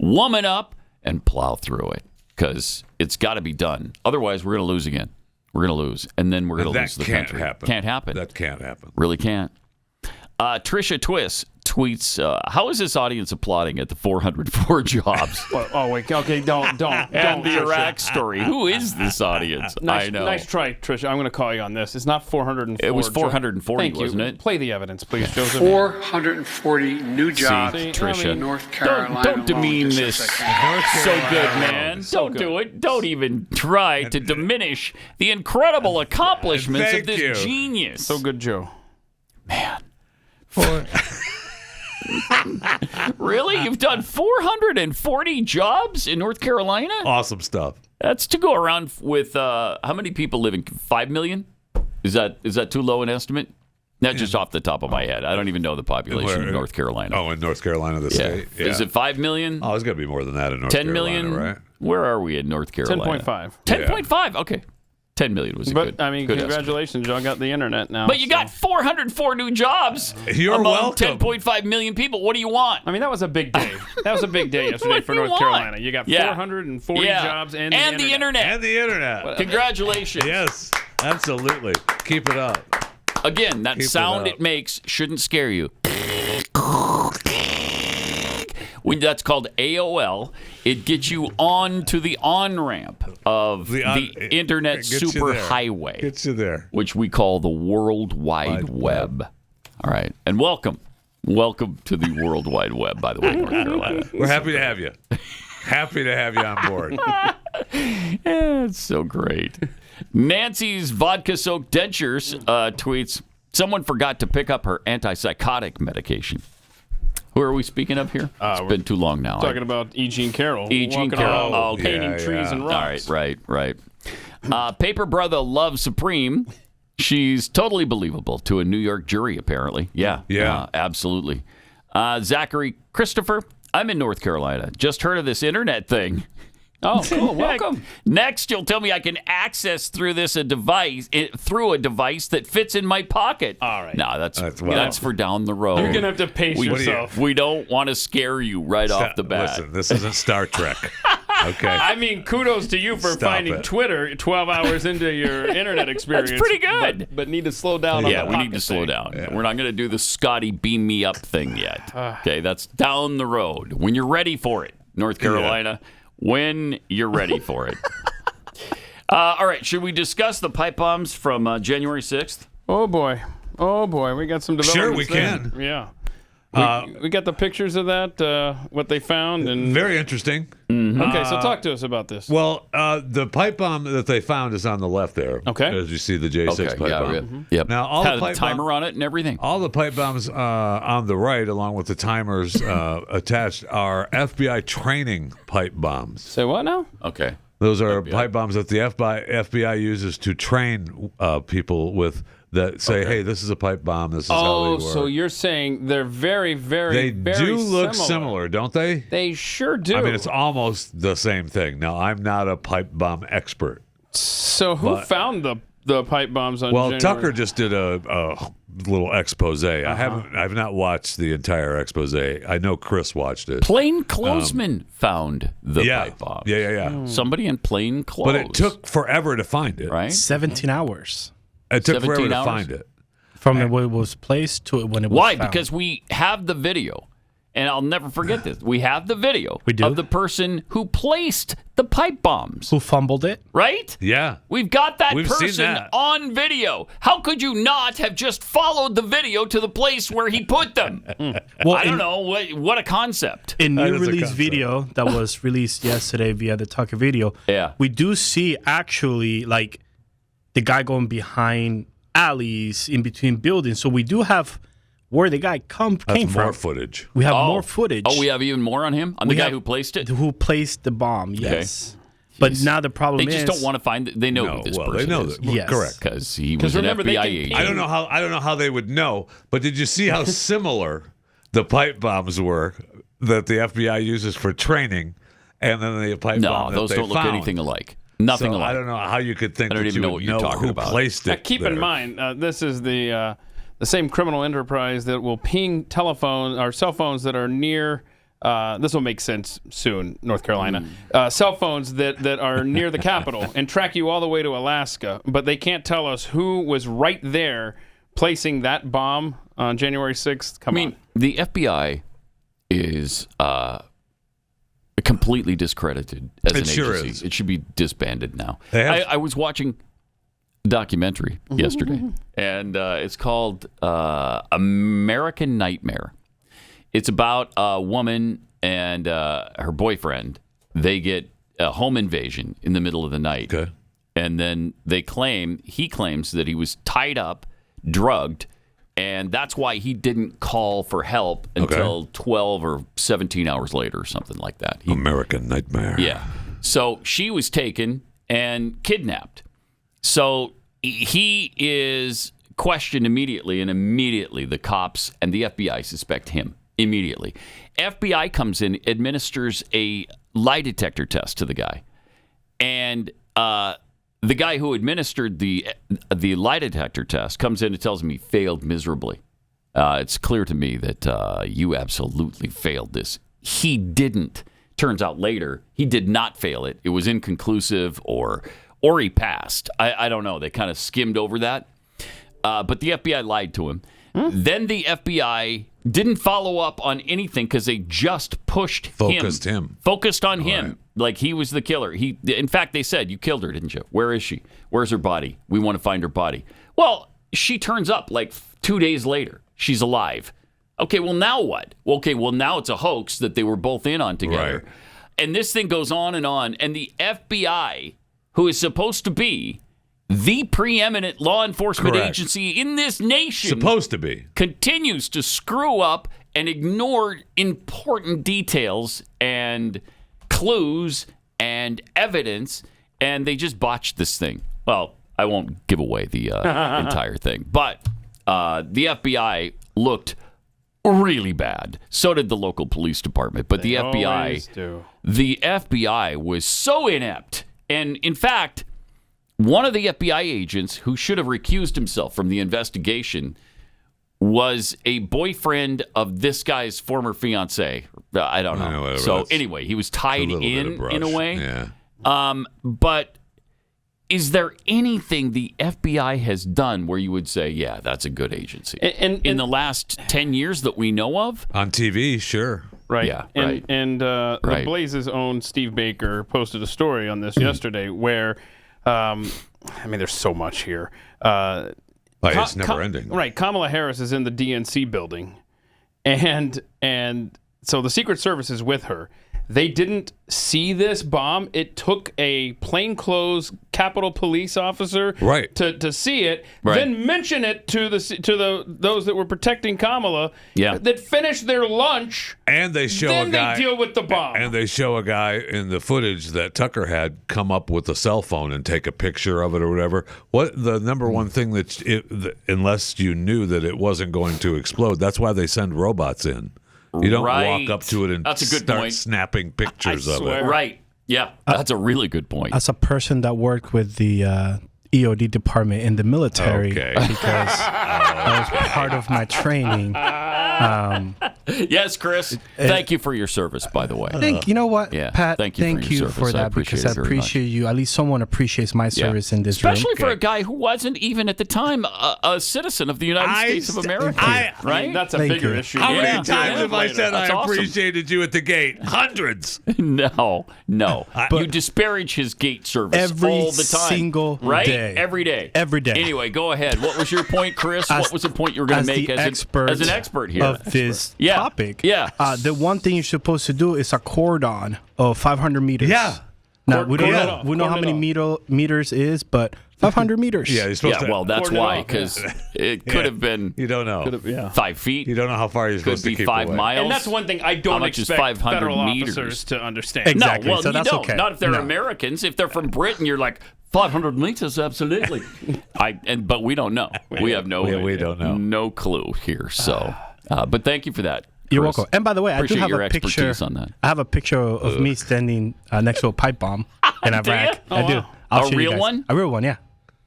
woman up, and plow through it, because it's got to be done. Otherwise, we're going to lose again. We're going to lose, and then we're going to lose the country. Can't happen. That can't happen. Really can't. Trisha Twist tweets, how is this audience applauding at the 404 jobs? Oh, wait. Okay, don't. And the Trisha. Iraq story. Who is this audience? I know. Nice try, Trisha. I'm going to call you on this. It's not 404. It was 440, Thank you. wasn't it? Play the evidence, please, Joseph. 440 new jobs. See, Trisha, in North Carolina. don't alone, demean just this. a second. So good, man. Don't do it. Don't even try to diminish the incredible accomplishments of this genius. So good, Joe. Man. Really? You've done 440 jobs in North Carolina? Awesome stuff. That's to go around with how many people living? 5 million? Is that too low an estimate? That's just off the top of my head. I don't even know the population of North Carolina. Oh, in North Carolina, the state. Yeah. Is it 5 million? Oh, it's got to be more than that in North 10 Carolina, million? right? Where are we in North Carolina? 10.5. 10.5. Okay. 10 million was a good. But I mean, good congratulations, y'all got the internet now. But you got 404 new jobs. You're among welcome. 10.5 million people. What do you want? I mean, that was a big day. That was a big day yesterday for North Carolina. You got 440 jobs and the internet. And the internet. Congratulations. Yes, absolutely. Keep it up. Again, that sound it makes shouldn't scare you. That's called AOL. It gets you on to the on-ramp of the internet superhighway. Gets you there. Which we call the World Wide Web. All right. And welcome. Welcome to the World Wide Web, by the way, North Carolina. We're happy to have you. Happy to have you on board. It's so great. Nancy's vodka-soaked dentures tweets, someone forgot to pick up her antipsychotic medication. Who are we speaking of here? It's been too long now. Talking about E. Jean Carroll. E. Jean Carroll. Painting trees and rocks. Right. Paper Brother Love Supreme. She's totally believable to a New York jury, apparently. Yeah. Absolutely. Zachary Christopher. I'm in North Carolina. Just heard of this internet thing. Oh, cool. Welcome. Next, you'll tell me I can access through a device that fits in my pocket. All right. No, that's for down the road. You're gonna have to pace yourself. We don't want to scare you off the bat. Listen, this isn't Star Trek. Okay. I mean, kudos to you for finding Twitter 12 hours into your internet experience. That's pretty good. But need to slow down. We need to slow down. Yeah. We're not going to do the Scotty beam me up thing yet. Okay, that's down the road. When you're ready for it, North Carolina. Yeah. When you're ready for it. All right, should we discuss the pipe bombs from January 6th? Oh, boy. We got some developments. Sure, we can. Yeah. We got the pictures of that, what they found. And very interesting. Mm-hmm. Okay, so talk to us about this. Well, the pipe bomb that they found is on the left there. Okay. As you see the J6 pipe bomb. Mm-hmm. Yep. Now, all had the pipe a timer on it and everything. All the pipe bombs on the right, along with the timers attached, are FBI training pipe bombs. Say what now? Okay. Those are pipe bombs that the FBI uses to train people with that say, hey, this is a pipe bomb. This is how they work. So you're saying they're very, very, they do look similar, don't they? They sure do. I mean, it's almost the same thing. Now, I'm not a pipe bomb expert. So who found the pipe bombs on January? Tucker just did a little expose. I've not watched the entire expose. I know Chris watched it. Plainclothesmen found the pipe bomb. Yeah. Somebody in plain clothes. But it took forever to find it. Right? 17 hours. It took forever to find it. From when it was placed to when it was found. Because we have the video. And I'll never forget this. We have the video of the person who placed the pipe bombs. Who fumbled it. Right? Yeah. We've got that We've seen person that. on video. How could you not have just followed the video to the place where he put them? Well, I don't know. What a concept. In new release video that was released yesterday via the Tucker video, we do see actually like the guy going behind alleys in between buildings. So we do have where the guy came from. More footage. We have more footage. Oh, we have even more on him? On the guy who placed it? Who placed the bomb, yes. Okay. But now the problem is... They just don't want to find... They know who this person they know is. Yes. Correct. Because he was an FBI agent. I don't know how they would know, but did you see how similar the pipe bombs were that the FBI uses for training and then the pipe bomb that those they don't look found? anything alike. Nothing alike. I don't know how you could think I don't that even you know would what you're talking who about. placed it Keep in mind, this is the same criminal enterprise that will ping telephones or cell phones that are near. This will make sense soon, North Carolina. Cell phones that are near the Capitol and track you all the way to Alaska, but they can't tell us who was right there placing that bomb on January 6th. Come on. The FBI is completely discredited as an agency. Is. It should be disbanded now. I was watching a documentary yesterday, and it's called American Nightmare. It's about a woman and her boyfriend. They get a home invasion in the middle of the night. Okay. And then he claims that he was tied up, drugged, and that's why he didn't call for help until 12 or 17 hours later or something like that. American Nightmare. Yeah. So she was taken and kidnapped. So he is questioned immediately, and immediately the cops and the FBI suspect him immediately. FBI comes in, administers a lie detector test to the guy, and the guy who administered the lie detector test comes in and tells him he failed miserably. It's clear to me that you absolutely failed this. He didn't. Turns out later he did not fail it. It was inconclusive, or he passed. I don't know. They kind of skimmed over that. But the FBI lied to him. Then the FBI didn't follow up on anything because they just focused on him, like he was the killer. In fact, they said, "You killed her, didn't you? Where is she? Where's her body? We want to find her body." Well, she turns up like 2 days later. She's alive. Okay, well, now what? Okay, well, now it's a hoax that they were both in on together. Right. And this thing goes on. And the FBI, who is supposed to be the preeminent law enforcement agency in this nation, supposed to be, continues to screw up and ignore important details and clues and evidence, and they just botched this thing. Well, I won't give away the entire thing, but the FBI looked really bad. So did the local police department. But the FBI was so inept. And in fact, one of the FBI agents who should have recused himself from the investigation was a boyfriend of this guy's former fiance. I don't know. So anyway, he was tied in a way. Yeah. But is there anything the FBI has done where you would say, yeah, that's a good agency? And in the last 10 years that we know of? On TV, sure. Right. Yeah, and the Blaze's own Steve Baker posted a story on this yesterday where, there's so much here. It's never ending. Right. Kamala Harris is in the DNC building, and so the Secret Service is with her. They didn't see this bomb. It took a plainclothes Capitol Police officer to see it, then mention it to those that were protecting Kamala. Yeah. That finished their lunch. And they show then a guy. They deal with the bomb. And they show a guy in the footage that Tucker had come up with a cell phone and take a picture of it or whatever. What the number one thing unless you knew that it wasn't going to explode, that's why they send robots in. You don't walk up to it and start snapping pictures of it. Right. Yeah, that's a really good point. As a person that worked with the EOD department in the military, because that was part of my training. Yes, Chris. Thank you for your service, by the way. You know what, Pat? Thank you for that, because I appreciate you. At least someone appreciates my service in this Especially room. for a guy who wasn't even at the time a citizen of the United States of America. Right? That's a bigger issue. How many times have I said I appreciated you at the gate? Hundreds. No. You disparage his gate service all the time. Every single day. Every day. Every day. Anyway, go ahead. What was your point, Chris? What was the point you were going to make as an expert here? Of this topic. Yeah. The one thing you're supposed to do is a cordon of 500 meters. Yeah. Now, we don't know how many meters is, but 500 meters. Yeah, you're supposed to. Well, that's why, because it could have been. You don't know. 5 feet. You don't know how far you're supposed to keep 5 away. miles. And that's one thing I don't expect federal officers to understand. Exactly. No, well, so that's you don't. okay. Not if they're Americans. If they're from Britain, you're like 500 meters, absolutely. But we don't know. We have we don't know. No clue here. So, but thank you for that. You're welcome. And by the way, I do have a picture. On that. I have a picture of me standing next to a pipe bomb in Iraq. I do. I'll show you guys. One? A real one, yeah.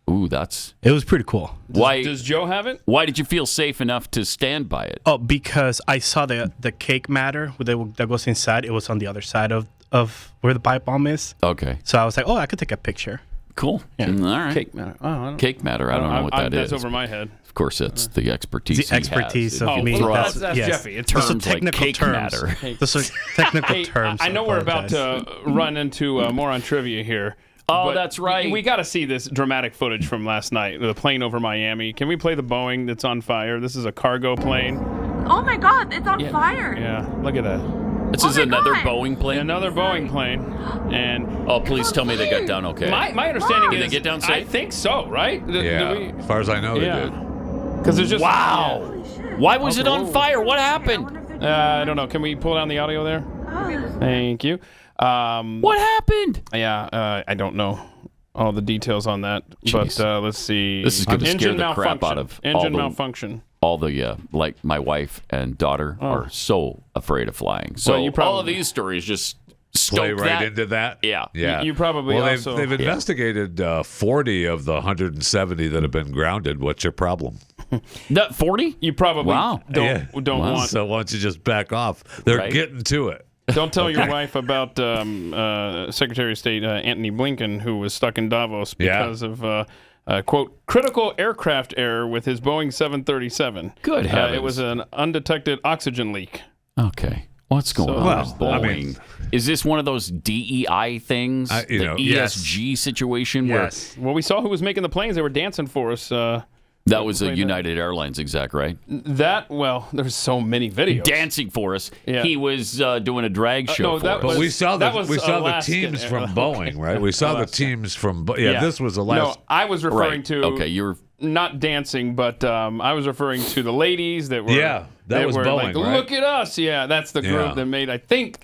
Ooh, it was pretty cool. Why does Joe have it? Why did you feel safe enough to stand by it? Oh, because I saw the cake matter that goes inside. It was on the other side of where the pipe bomb is. Okay. So I was like, I could take a picture. Cool. Yeah. All right. Cake matter. Cake matter. I don't know what that is. That's over my head. Of course, that's the expertise. The expertise of me. That's Jeffy. It's terms technical like cake terms. Matter. Those are technical terms. I know we're about to run into Moron trivia here. Oh, that's right. We got to see this dramatic footage from last night. The plane over Miami. Can we play the Boeing that's on fire? This is a cargo plane. Oh my God! It's on fire. Yeah. Look at that. This is another Boeing plane? Another Boeing plane. And please tell me they got down okay. My understanding is they get down safe? I think so, right? As far as I know, they did. Because there's just Why was it on fire? What happened? I don't know. Can we pull down the audio there? Thank you. What happened? Yeah, I don't know. all the details on that. Jeez. But let's see. This is going to scare the crap out of engine malfunction. All the like my wife and daughter are so afraid of flying. So Well, you probably- all of these stories just Play stoke right that. into that. Yeah. Yeah. You probably well, also- they've investigated 40 of the 170 that have been grounded. What's your problem? That 40? You probably Wow. don't want. So why don't you just back off? They're Right. getting to it. Don't tell your wife about Secretary of State Antony Blinken, who was stuck in Davos because of, quote, critical aircraft error with his Boeing 737. Good heavens. It was an undetected oxygen leak. Okay. What's going on with Well, I Boeing? mean- Is this one of those DEI things? you the know, ESG situation? Yes. Well, we saw who was making the planes. They were dancing for us. That was a United Airlines exec, right? There's so many videos. Dancing for us. Yeah. He was doing a drag show no, for that us. But we saw that the was teams Alaskan from Air- Boeing, right? We saw the teams from this was the last. No, I was referring Right. to Okay, you're not dancing, but I was referring to the ladies that were. Yeah, that they was were Boeing, like, right? Look at us. Yeah, that's the group Yeah. that made. I think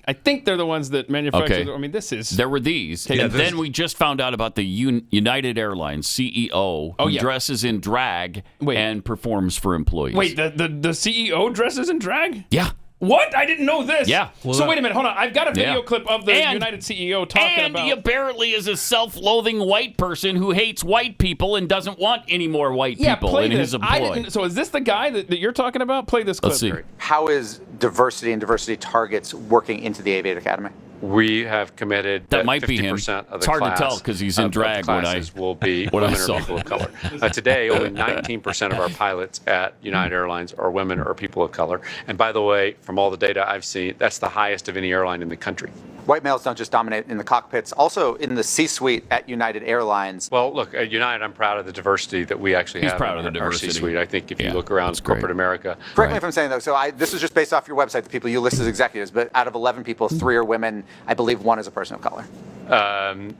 they're the ones that manufactured. Okay. I mean, this is. There were these. Yeah, and this- then we just found out about the United Airlines CEO who yeah. dresses in drag Wait. and performs for employees. Wait, the CEO dresses in drag? Yeah. What? I didn't know this. Yeah. So wait a minute, hold on. I've got a video clip of the And- United CEO talking And about. he apparently is a self-loathing white person who hates white people and doesn't want any more white people play in this. his I employ. didn't. So is this the guy that you're talking about? Play this clip. Let's see. How is diversity and diversity targets working into the Aviation Academy? We have committed That might be him. 50% of the It's hard to class tell 'cause he's in of drag the when classes will be when I women saw or people of color. Today, only 19% of our pilots at United Airlines are women or people of color. And by the way, from all the data I've seen, that's the highest of any airline in the country. White males don't just dominate in the cockpits, also in the C-suite at United Airlines. Well, look, at United, I'm proud of the diversity that we actually He's have proud in of the our diversity. C-suite. I think if you Yeah, look around that's great. corporate America, Correct me if I'm saying though. So this is just based off your website, the people you list as executives. But out of 11 people, 3 are women. I believe 1 is a person of color.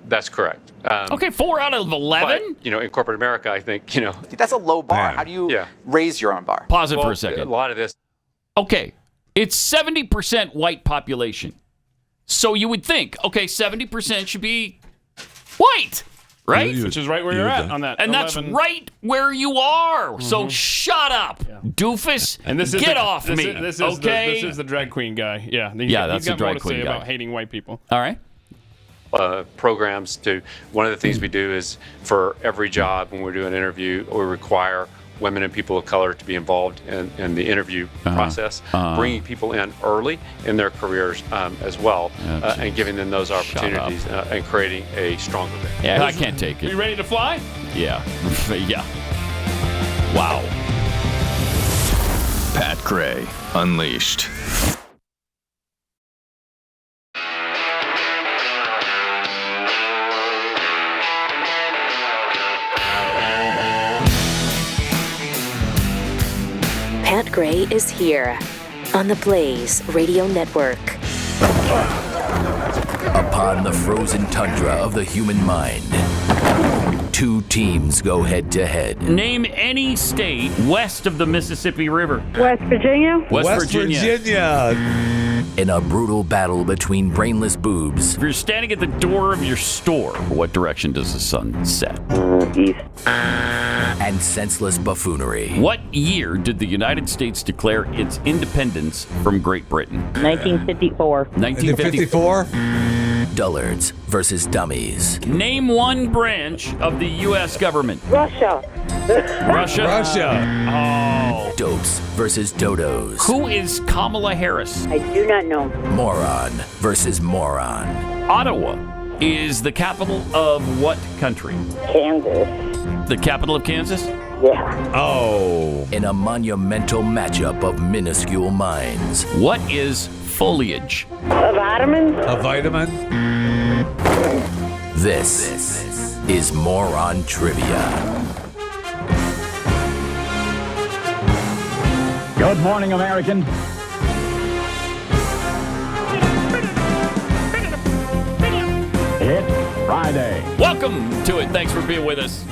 that's correct. Okay, 4 out of 11? But, in corporate America, I think, That's a low bar. Yeah. How do you raise your own bar? Pause it for well, a second. A lot of this. Okay, it's 70% white population. So you would think, okay, 70% should be white, right? Which is right where you're at on that. And 11. that's right where you are. So shut up, doofus. And this is Get the, off this me, Is, this is okay? this is the drag queen guy. Yeah, that's he's the got drag more to queen say guy. about hating white people. All right. Programs to one of the things we do is for every job when we're doing an interview, we require women and people of color to be involved in the interview process, bringing people in early in their careers as well, and giving them those opportunities and creating a stronger band. Yeah, I can't take Are it. you ready to fly? Yeah. Yeah. Wow. Pat Gray Unleashed. Pat Gray is here on the Blaze Radio Network. Upon the frozen tundra of the human mind, 2 teams go head-to-head. Name any state west of the Mississippi River. West Virginia. West Virginia. In a brutal battle between brainless boobs. If you're standing at the door of your store, what direction does the sun set? East. And senseless buffoonery. What year did the United States declare its independence from Great Britain? 1954. 1954? Dullards versus dummies. Name one branch of the U.S. government. Russia. Russia. Oh. Dopes versus dodos. Who is Kamala Harris? I do not know. Moron versus moron. Ottawa is the capital of what country? Kansas. The capital of Kansas? Yeah. Oh. In a monumental matchup of minuscule minds. What is foliage? A vitamin? A vitamin? This is Moron Trivia. Good morning, American. It's Friday. Welcome to it. Thanks for being with us.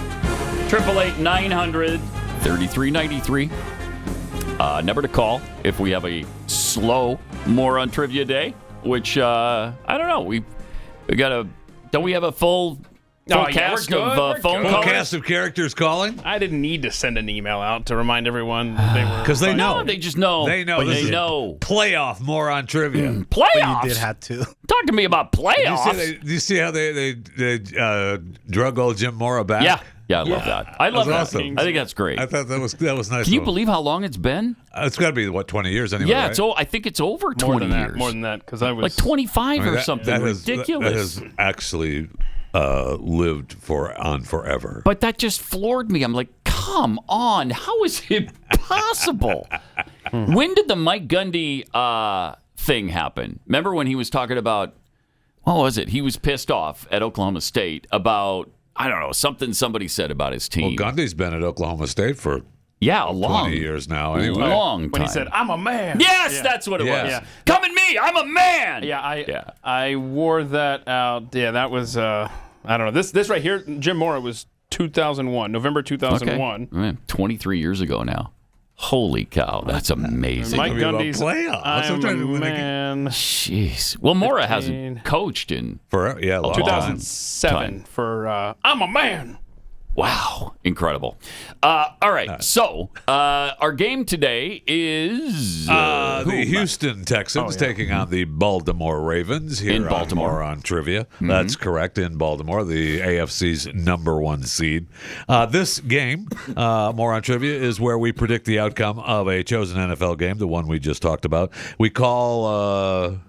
888-900-3393. Number to call if we have a slow Moron Trivia Day, which I don't know. We got a. Don't we have a full Full cast of phone Full calls? cast of characters calling? I didn't need to send an email out to remind everyone that they were. Because they know. No, they just know. They know. They know. Playoff moron trivia. Playoffs? You did have to. Talk to me about playoffs. Do you see how they drug old Jim Mora back? Yeah, I love that. I love that. Awesome. I think that's great. I thought that was nice. Can you believe how long it's been? It's got to be, 20 years anyway, Yeah, right? I think it's over 20 years. More than that, because I was like 25 or something ridiculous. That has actually lived on forever. But that just floored me. I'm like, come on. How is it possible? When did the Mike Gundy thing happen? Remember when he was talking about, what was it? He was pissed off at Oklahoma State about, I don't know, something somebody said about his team. Well, Gundy's been at Oklahoma State for a long 20 years now. Anyway, long time. When he said, "I'm a man." Yes, that's what it was. Yeah. Come at me, I'm a man. Yeah, I wore that out. Yeah, that was I don't know. This right here, Jim Mora, was 2001, November 2001. Okay. 23 years ago now. Holy cow, that's amazing. Mike Gundy's playoffs. I'm a man. Jeez. Well, Mora hasn't coached in for a long 2007 time. for I'm a man. Wow, incredible. All right, so our game today is the Houston Texans taking on the Baltimore Ravens here in Baltimore. on Moron Trivia. That's correct, in Baltimore, the AFC's #1 seed. This game, Moron Trivia, is where we predict the outcome of a chosen NFL game, the one we just talked about. We call,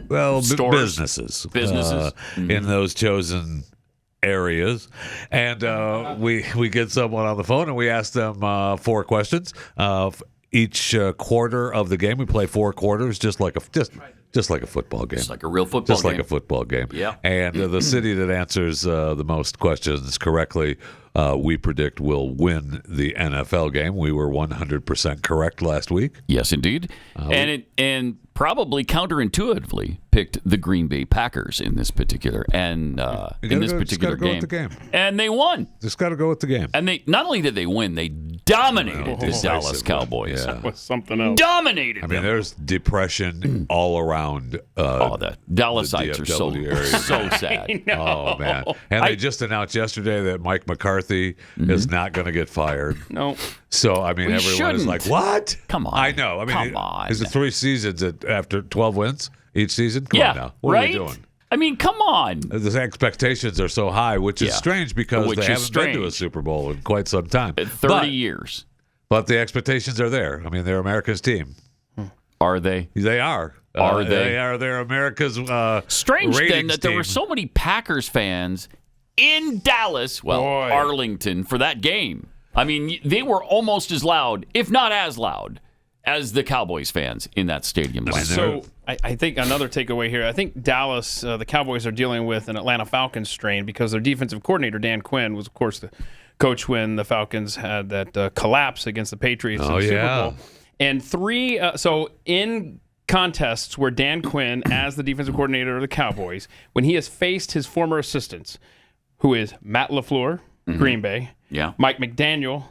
businesses. In those chosen areas, and we get someone on the phone and we ask them 4 questions. Each quarter of the game, we play 4 quarters, just like a football game, just like a real football game. Like a football game. Yeah. And the city that answers the most questions correctly, we predict will win the NFL game. We were 100% correct last week. Yes, indeed. And probably counterintuitively picked the Green Bay Packers in this particular game. With the game. And they won. Just got to go with the game. And they not only did they win, they dominated the Dallas Cowboys. Yeah. That was something else. Dominated. I mean, there's depression all around. The Dallasites are so sad. Oh man! And they just announced yesterday that Mike McCarthy is not going to get fired. No. So I mean, everyone is like, "What? Come on! I know. I mean, come on! Is it 3 seasons after 12 wins each season? Come on now. What are you doing? I mean, come on. The expectations are so high, which is strange because they haven't been to a Super Bowl in quite some time. 30 years. But the expectations are there. I mean, they're America's team. Are they? They are. Are they? They are. They're America's strange then that there team. were so many Packers fans in Dallas, Arlington, for that game. I mean, they were almost as loud, if not as loud, as the Cowboys fans in that stadium. So I think another takeaway here, I think Dallas, the Cowboys are dealing with an Atlanta Falcons strain because their defensive coordinator, Dan Quinn, was, of course, the coach when the Falcons had that collapse against the Patriots in the Super Bowl. And so in contests where Dan Quinn, as the defensive coordinator of the Cowboys, when he has faced his former assistants, who is Matt LaFleur, Green Bay, Mike McDaniel,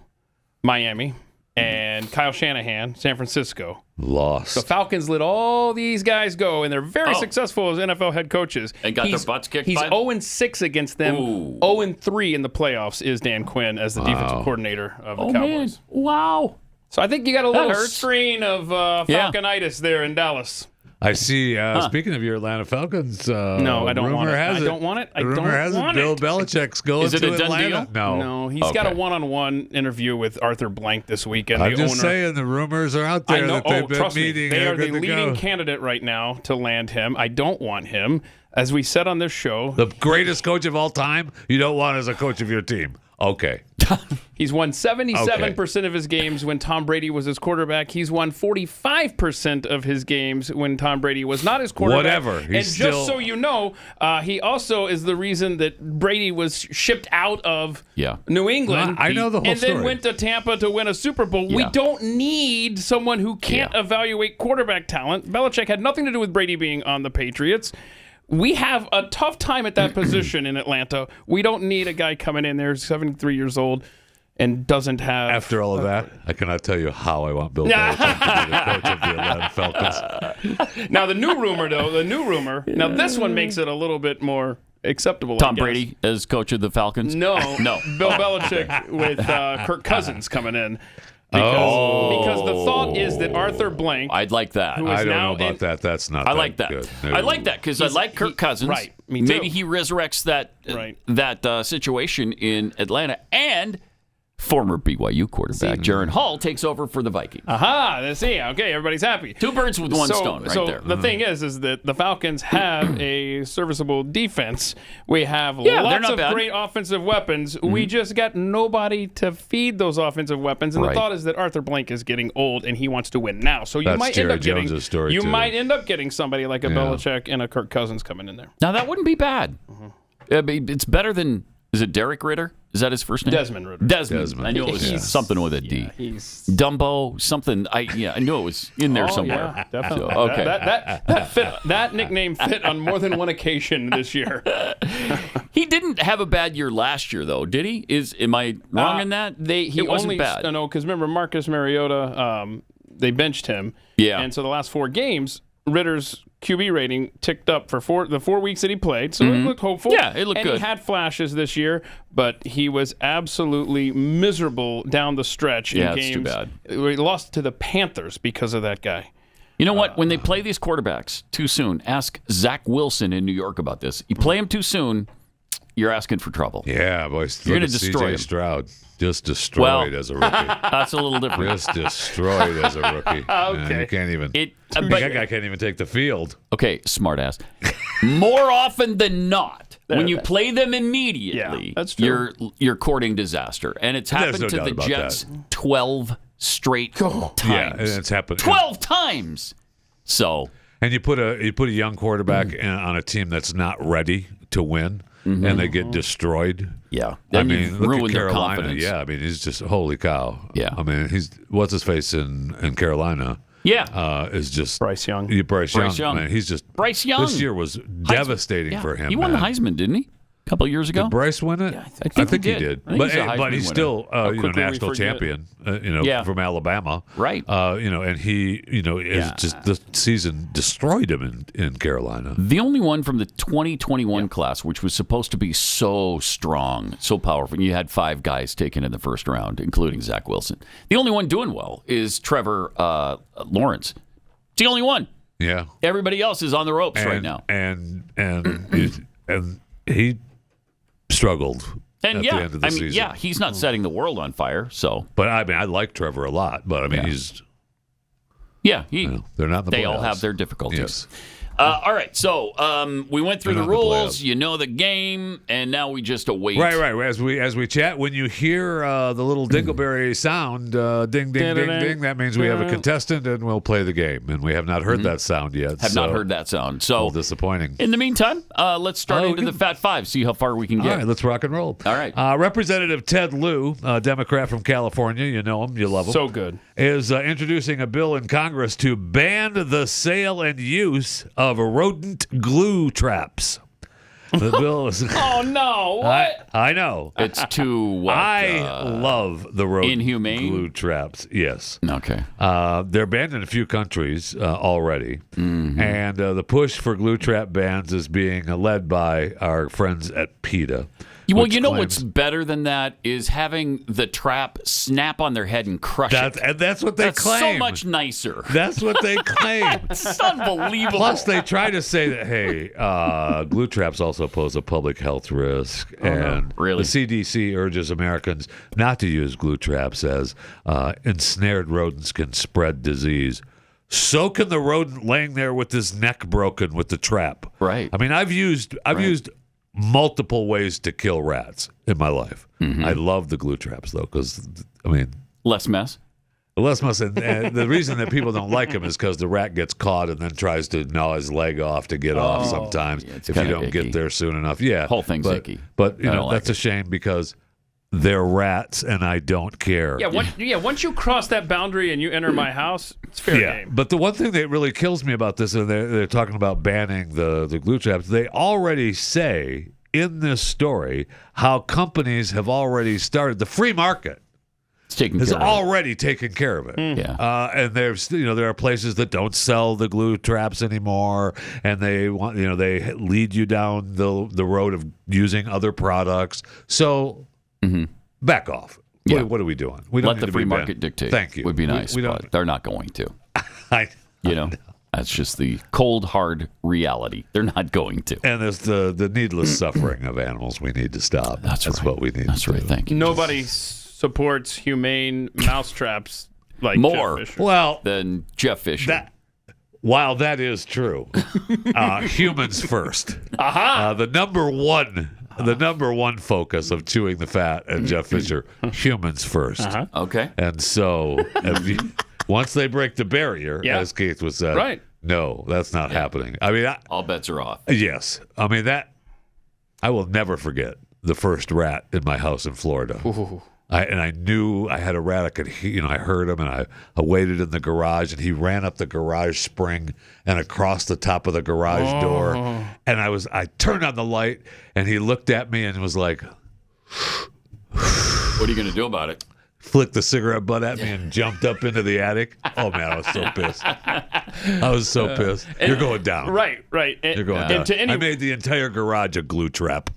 Miami, and Kyle Shanahan, San Francisco. Lost. The Falcons let all these guys go, and they're very successful as NFL head coaches. And got their butts kicked He's by 0-6 against them. 0-3 in the playoffs is Dan Quinn as the defensive coordinator of the Cowboys. Man. Wow. So I think you got a little strain of Falconitis there in Dallas. I see. Speaking of your Atlanta Falcons, no, I don't want it. I don't want it. Rumor has it Bill Belichick's going to Atlanta. Done deal? No, he's got a one-on-one interview with Arthur Blank this weekend. I'm just saying the rumors are out there that they've been meeting. They are the leading candidate right now to land him. I don't want him. As we said on this show, the greatest coach of all time, you don't want as a coach of your team. Okay. He's won 77% of his games when Tom Brady was his quarterback. He's won 45% of his games when Tom Brady was not his quarterback. Whatever. Just so you know, he also is the reason that Brady was shipped out of New England. I know the whole story. And then went to Tampa to win a Super Bowl. We don't need someone who can't evaluate quarterback talent. Belichick had nothing to do with Brady being on the Patriots. We have a tough time at that position in Atlanta. We don't need a guy coming in there, 73 years old, and doesn't have... After all of that, I cannot tell you how I want Bill Belichick to be the coach of the Atlanta Falcons. Now, the new rumor, now this one makes it a little bit more acceptable. Tom Brady as coach of the Falcons? No. Bill Belichick with Kirk Cousins coming in. Because the thought is that Arthur Blank. I'd like that. I don't know about that. That's not. I like that. Good. I like that because I like Kirk Cousins. Right. Me too. Maybe he resurrects that situation in Atlanta, and former BYU quarterback Jaron Hall takes over for the Vikings. Aha! Let's see. Okay, everybody's happy. Two birds with one stone right there. The thing is that the Falcons have a serviceable defense. We have lots of great offensive weapons. We just got nobody to feed those offensive weapons. And the thought is that Arthur Blank is getting old and he wants to win now. So you might end up getting somebody like a Belichick and a Kirk Cousins coming in there. Now that wouldn't be bad. It's better than. Is it Derek Ritter? Is that his first name? Desmond Ritter. Desmond. I knew it was something with a D. Dumbo, something. I knew it was in there somewhere. Yeah, definitely. So, okay. That nickname fit on more than one occasion this year. He didn't have a bad year last year, though, did he? Am I wrong in that? He wasn't bad. No, because remember Marcus Mariota, they benched him. Yeah. And so the last 4 games, Ritter's QB rating ticked up for the 4 weeks that he played, so it looked hopeful. Yeah, it looked good. And he had flashes this year, but he was absolutely miserable down the stretch in games. It's too bad. We lost to the Panthers because of that guy. You know what? When they play these quarterbacks too soon, ask Zach Wilson in New York about this. You play him too soon, you're asking for trouble. Yeah, boys. You're going to destroy him. Stroud. Just destroyed as a rookie. That's a little different. Just destroyed as a rookie. Okay. You can't even. That guy can't even take the field. Okay, smartass. More often than not, when you play them immediately, that's true. you're courting disaster, and it's happened to the Jets 12 straight times. Yeah, and it's happened 12 times. So, and you put a young quarterback on a team that's not ready to win. Mm-hmm. And they get destroyed. Yeah, I mean, look at their Carolina. confidence. Yeah, I mean, he's just holy cow. Yeah, I mean, what's his face in Carolina. Yeah, is just Bryce Young. Bryce Young. Man, he's just Bryce Young. This year was devastating for him. He won the Heisman, didn't he? A couple of years ago. Did Bryce win it? Yeah, I think he did. But he's still national champion. From Alabama. Right. And he is just the season destroyed him in Carolina. The only one from the 2021 class, which was supposed to be so strong, so powerful. You had 5 guys taken in the first round, including Zach Wilson. The only one doing well is Trevor Lawrence. It's the only one. Yeah. Everybody else is on the ropes right now. And he struggled at the end of the season. Yeah, he's not setting the world on fire. So, but I mean, I like Trevor a lot. But I mean, he's they're not. They all have their difficulties. Yes. All right, so we went through the rules. You know the game, and now we just await. Right. As we chat, when you hear the little dingleberry sound, ding, ding, ding, ding, that means we have a contestant, and we'll play the game. And we have not heard that sound yet. Not heard that sound. So disappointing. In the meantime, let's start into the Fat Five. See how far we can get. All right, let's rock and roll. All right. Representative Ted Lieu, a Democrat from California, you know him, you love him. So good. Is introducing a bill in Congress to ban the sale and use of rodent glue traps. The bill is. Oh no! What? I know. It's too. I love the rodent inhumane glue traps. Yes. Okay. They're banned in a few countries already, and the push for glue trap bans is being led by our friends at PETA. Well, you know what's better than that is having the trap snap on their head and crush it. And that's what they claim. So much nicer. That's what they claim. It's unbelievable. Plus, they try to say that, hey, glue traps also pose a public health risk. And really? The CDC urges Americans not to use glue traps as ensnared rodents can spread disease. So can the rodent laying there with his neck broken with the trap. Right. I mean, I've used multiple ways to kill rats in my life. I love the glue traps, though, because, I mean... Less mess? Less mess. And the reason that people don't like them is because the rat gets caught and then tries to gnaw his leg off to get off sometimes if you don't get there soon enough. Yeah. Whole thing's icky. But, that's a shame because... They're rats, and I don't care. Once you cross that boundary and you enter my house, it's fair game. But the one thing that really kills me about this, and they're talking about banning the glue traps, they already say in this story how companies have already started the free market. has already taken care of it. Yeah. And there are places that don't sell the glue traps anymore, and they they lead you down the road of using other products. So back off. Yeah. What are we doing? We don't Let need the to free be market banned. dictate. Thank you. Would be nice, but they're not going to. That's just the cold, hard reality. They're not going to. And there's the needless suffering of animals we need to stop. That's right. What we need That's to right. do. Thank you. Nobody supports humane mousetraps like More Jeff Fisher. Well, than Jeff Fisher. While that is true, humans first. The number one focus of chewing the fat and Jeff Fisher, humans first. Okay. And so once they break the barrier, as Keith was said, right. No, that's not happening. I mean, all bets are off. Yes. I mean, I will never forget the first rat in my house in Florida. Ooh. I knew I had a rat. I heard him, and I waited in the garage, and he ran up the garage spring and across the top of the garage door. And I turned on the light, and he looked at me and was like, "What are you going to do about it?" Flicked the cigarette butt at me and jumped up into the attic. Oh man, I was so pissed. I was so pissed. You're going down. Right. You're going down. I made the entire garage a glue trap.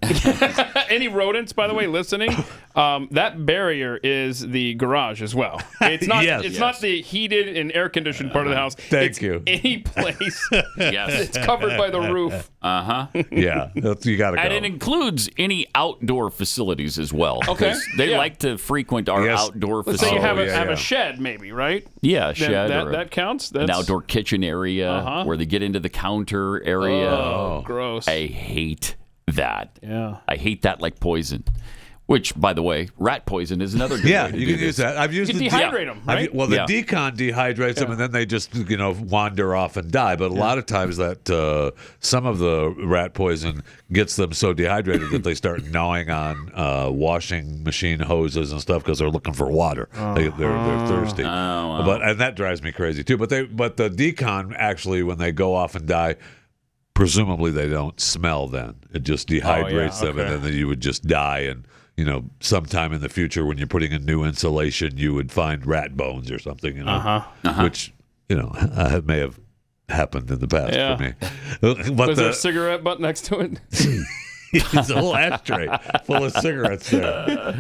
Any rodents, by the way, listening, that barrier is the garage as well. It's not. It's not the heated and air conditioned part of the house. Thank you. Any place. It's covered by the roof. Yeah, you got to go. And it includes any outdoor facilities as well. Okay. They like to frequent our outdoor Let's facilities. say you have a shed, maybe, right? Yeah, a shed. That counts. An outdoor kitchen area where they get into the counter area. Oh, gross. I hate that. Yeah. I hate that like poison. Which, by the way, rat poison is another good way to you do can use that. I've used you can dehydrate them, right? The decon dehydrates them, and then they just wander off and die. But a lot of times that some of the rat poison gets them so dehydrated that they start gnawing on washing machine hoses and stuff because they're looking for water. They're thirsty. Wow. And that drives me crazy too. But the decon actually, when they go off and die, presumably they don't smell. Then it just dehydrates them, and then you would just die and. Sometime in the future when you're putting in new insulation, you would find rat bones or something, which, may have happened in the past for me. But Was there a cigarette butt next to it? It's a whole ashtray full of cigarettes there.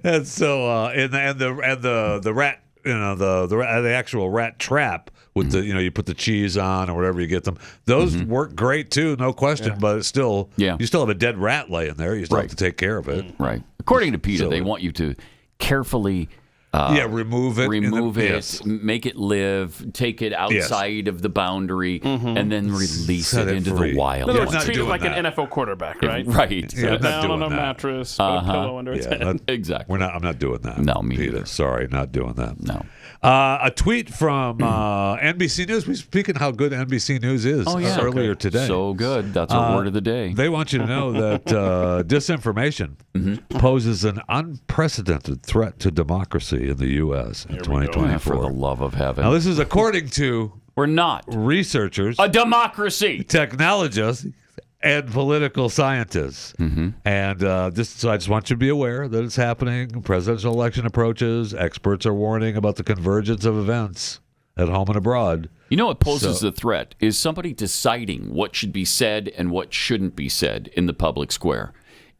And so, the rat, the actual rat trap with the, you put the cheese on or whatever you get them. Those work great too, no question. But it's still, you still have a dead rat laying there. You still have to take care of it. Right. According to PETA, they want you to carefully. Remove it. Make it live, take it outside of the boundary, and then release it into the wild. In other words, treat it like an NFL quarterback, right? Right. Sit down on a mattress, put a pillow under its head. Exactly. I'm not doing that. No, me PETA. neither. Sorry, not doing that. No. A tweet from NBC News. We speaking how good NBC News is earlier today. So good. That's our word of the day. They want you to know that disinformation poses an unprecedented threat to democracy in the U.S. in 2024. For the love of heaven. Now, this is according to we're not researchers, a democracy, technologists, and political scientists. And so I just want you to be aware that it's happening. Presidential election approaches. Experts are warning about the convergence of events at home and abroad. You know what poses the threat is somebody deciding what should be said and what shouldn't be said in the public square.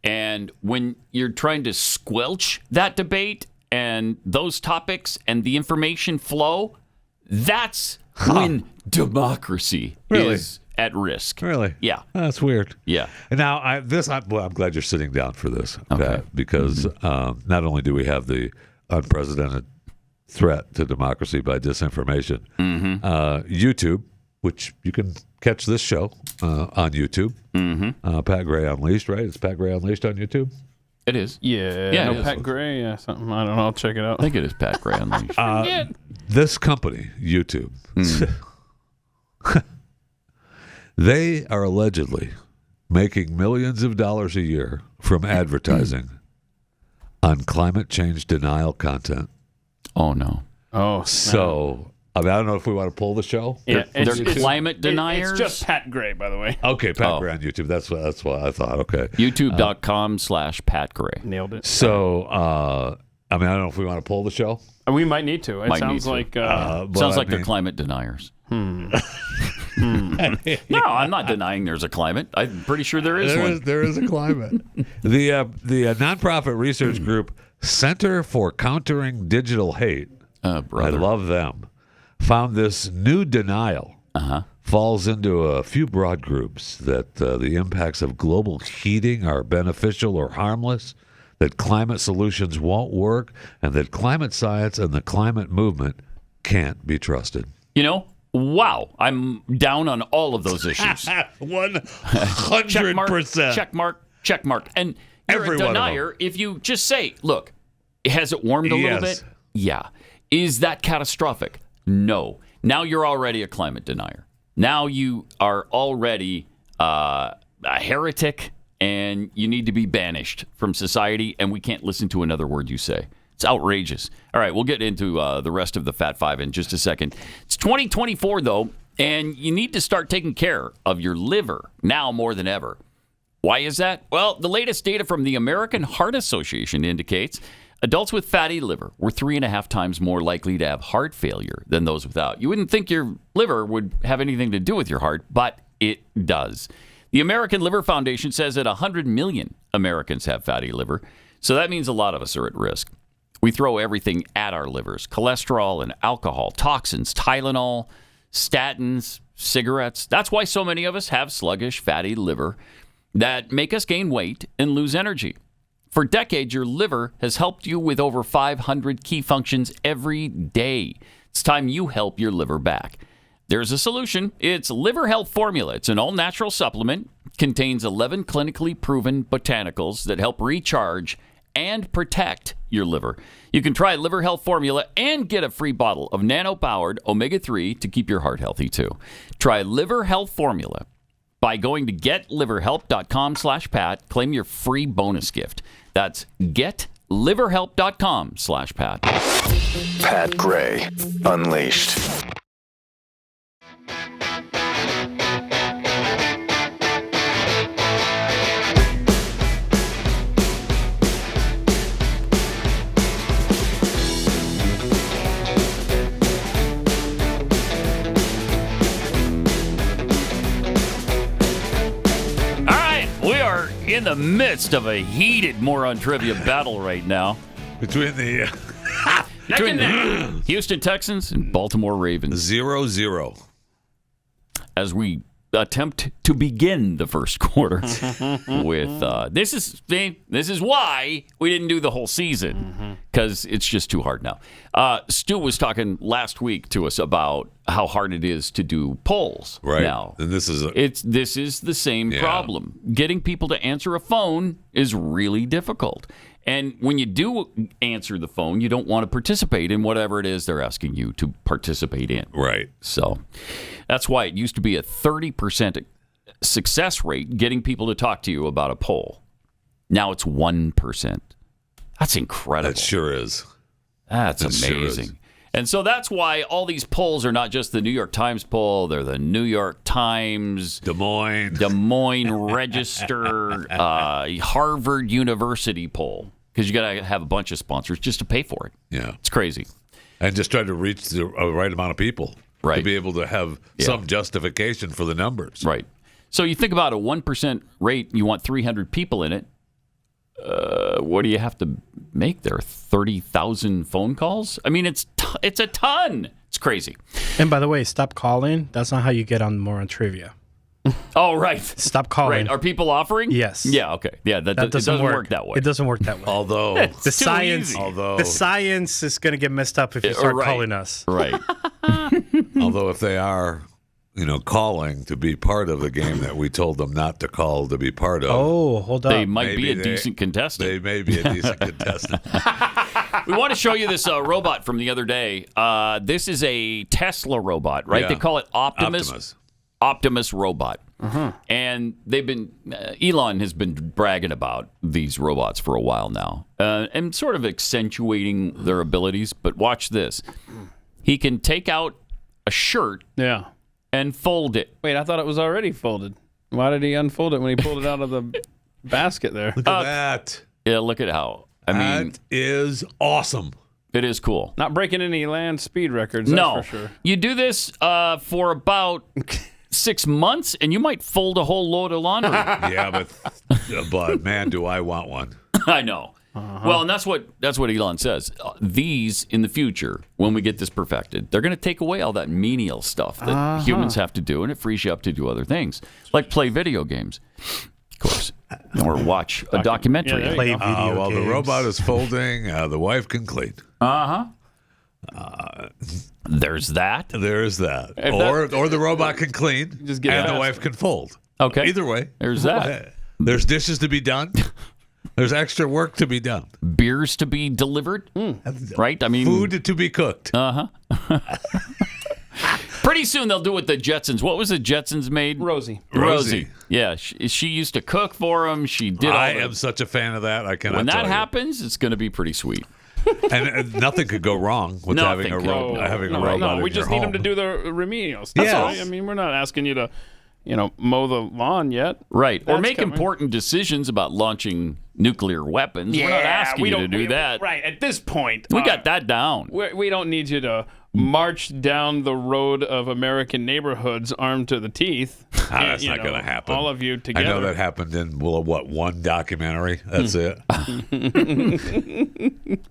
And when you're trying to squelch that debate and those topics and the information flow, that's when democracy is at risk. Really? Yeah. That's weird. Yeah. And now I'm glad you're sitting down for this, okay? Because not only do we have the unprecedented threat to democracy by disinformation, YouTube, which you can catch this show on YouTube, Pat Gray Unleashed, right? It's Pat Gray Unleashed on YouTube? It is. Yeah. Pat Gray, something. I don't know. I'll check it out. I think it is Pat Gray Unleashed. This company, YouTube, they are allegedly making millions of dollars a year from advertising on climate change denial content. Oh, no. Oh, so I don't know if we want to pull the show. Yeah, they're climate deniers. It's just Pat Gray, by the way. Okay, Pat Gray on YouTube. That's what I thought. Okay, YouTube.com/Pat Gray. Nailed it. So I mean, I don't know if we want to pull the show. We might need to. It sounds like they're climate deniers. No, I'm not denying there's a climate. I'm pretty sure there is one. There is a climate. The nonprofit research group Center for Countering Digital Hate, I love them, found this new denial falls into a few broad groups, that the impacts of global heating are beneficial or harmless, that climate solutions won't work, and that climate science and the climate movement can't be trusted. Wow, I'm down on all of those issues. 100%. Check mark. And you're a denier if you just say, look, has it warmed a little bit? Yeah. Is that catastrophic? No. Now you're already a climate denier. Now you are already a heretic, and you need to be banished from society, and we can't listen to another word you say. It's outrageous. All right, we'll get into the rest of the Fat Five in just a second. It's 2024, though, and you need to start taking care of your liver now more than ever. Why is that? Well, the latest data from the American Heart Association indicates adults with fatty liver were 3.5 times more likely to have heart failure than those without. You wouldn't think your liver would have anything to do with your heart, but it does. The American Liver Foundation says that 100 million Americans have fatty liver, so that means a lot of us are at risk. We throw everything at our livers: cholesterol and alcohol, toxins, Tylenol, statins, cigarettes. That's why so many of us have sluggish, fatty liver that make us gain weight and lose energy. For decades, your liver has helped you with over 500 key functions every day. It's time you help your liver back. There's a solution. It's Liver Health Formula. It's an all-natural supplement. Contains 11 clinically proven botanicals that help recharge and protect your liver. You can try Liver Health Formula and get a free bottle of nano-powered omega-3 to keep your heart healthy, too. Try Liver Health Formula by going to getliverhelp.com/Pat. Claim your free bonus gift. That's getliverhelp.com/Pat. Pat Gray Unleashed. In the midst of a heated Moron trivia battle right now between the Houston Texans and Baltimore Ravens. 0-0. As we attempt to begin the first quarter with this is why we didn't do the whole season, because it's just too hard now. Stu was talking last week to us about how hard it is to do polls now. And this is the same problem. Getting people to answer a phone is really difficult. And when you do answer the phone, you don't want to participate in whatever it is they're asking you to participate in. Right. So that's why it used to be a 30% success rate getting people to talk to you about a poll. Now it's 1%. That's incredible. That sure is. That's amazing. Sure. And so that's why all these polls are not just the New York Times poll. They're the New York Times, Des Moines Register, Harvard University poll. Because you got to have a bunch of sponsors just to pay for it. Yeah. It's crazy. And just try to reach the right amount of people to be able to have some justification for the numbers. Right. So you think about a 1% rate, you want 300 people in it. What do you have to make there? 30,000 phone calls? I mean, it's a ton. It's crazy. And by the way, stop calling. That's not how you get on Moron Trivia. Oh, right. Stop calling. Right. Are people offering? Yes. Yeah, okay. Yeah, that doesn't work that way. It doesn't work that way. Although the science is going to get messed up if you start calling us. Right. Although if they are, calling to be part of the game that we told them not to call to be part of. Oh, hold on. They might be a decent contestant. They may be a decent contestant. We want to show you this robot from the other day. This is a Tesla robot, right? Yeah. They call it Optimus robot. And Elon has been bragging about these robots for a while now and sort of accentuating their abilities. But watch this. He can take out a shirt and fold it. Wait, I thought it was already folded. Why did he unfold it when he pulled it out of the basket there? Look at that. Yeah, look at how. I mean, that is awesome. It is cool. Not breaking any land speed records, No. that's for sure. You do this for about 6 months, and you might fold a whole load of laundry. Yeah, but man, do I want one. I know. Well, and that's what Elon says. These, in the future, when we get this perfected, they're going to take away all that menial stuff that humans have to do, and it frees you up to do other things, like play video games, of course, or watch a documentary. Play video While games. the robot is folding, the wife can clean. There's that. There's that. If Or the robot can clean, Just get and it the fast. wife can fold. Okay. Either way. There's that. There's dishes to be done. There's extra work to be done. Beers to be delivered, right? I mean, Food to be cooked. Pretty soon they'll do what the Jetsons. What was the Jetsons made? Rosie. Yeah, she used to cook for them. She did. I am such a fan of that. I cannot. When that tell you. happens, it's going to be pretty sweet. And nothing could go wrong with having a robot. No, we in just your need them home. to do the remedial stuff. Yes. Right? I mean, we're not asking you to, mow the lawn yet. Right. Or That's make coming. important decisions about launching nuclear weapons. We're not asking you to do that. Right. At this point, We got that down. we don't need you to march down the road of American neighborhoods armed to the teeth. That's not going to happen. All of you together. I know that happened in one documentary. That's it.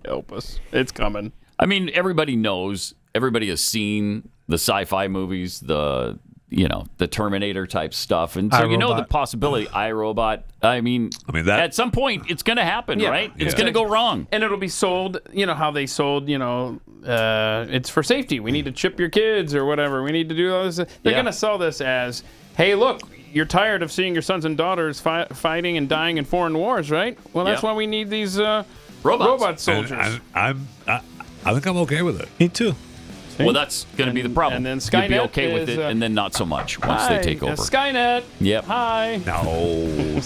Help us. It's coming. I mean, everybody knows. Everybody has seen the sci-fi movies, the Terminator type stuff, and so the possibility. iRobot. I mean that at some point it's going to happen, right? It's going to go wrong, and it'll be sold. You know how they sold. It's for safety. We need to chip your kids or whatever. We need to do all this. They're going to sell this as, hey, look, you're tired of seeing your sons and daughters fighting and dying in foreign wars, right? Well, that's why we need these robot soldiers. I think I'm okay with it. Me too. Well, that's going to be the problem. And then You'd Skynet be okay with is, it, and then not so much once they take over. Skynet. Yep. Hi. No,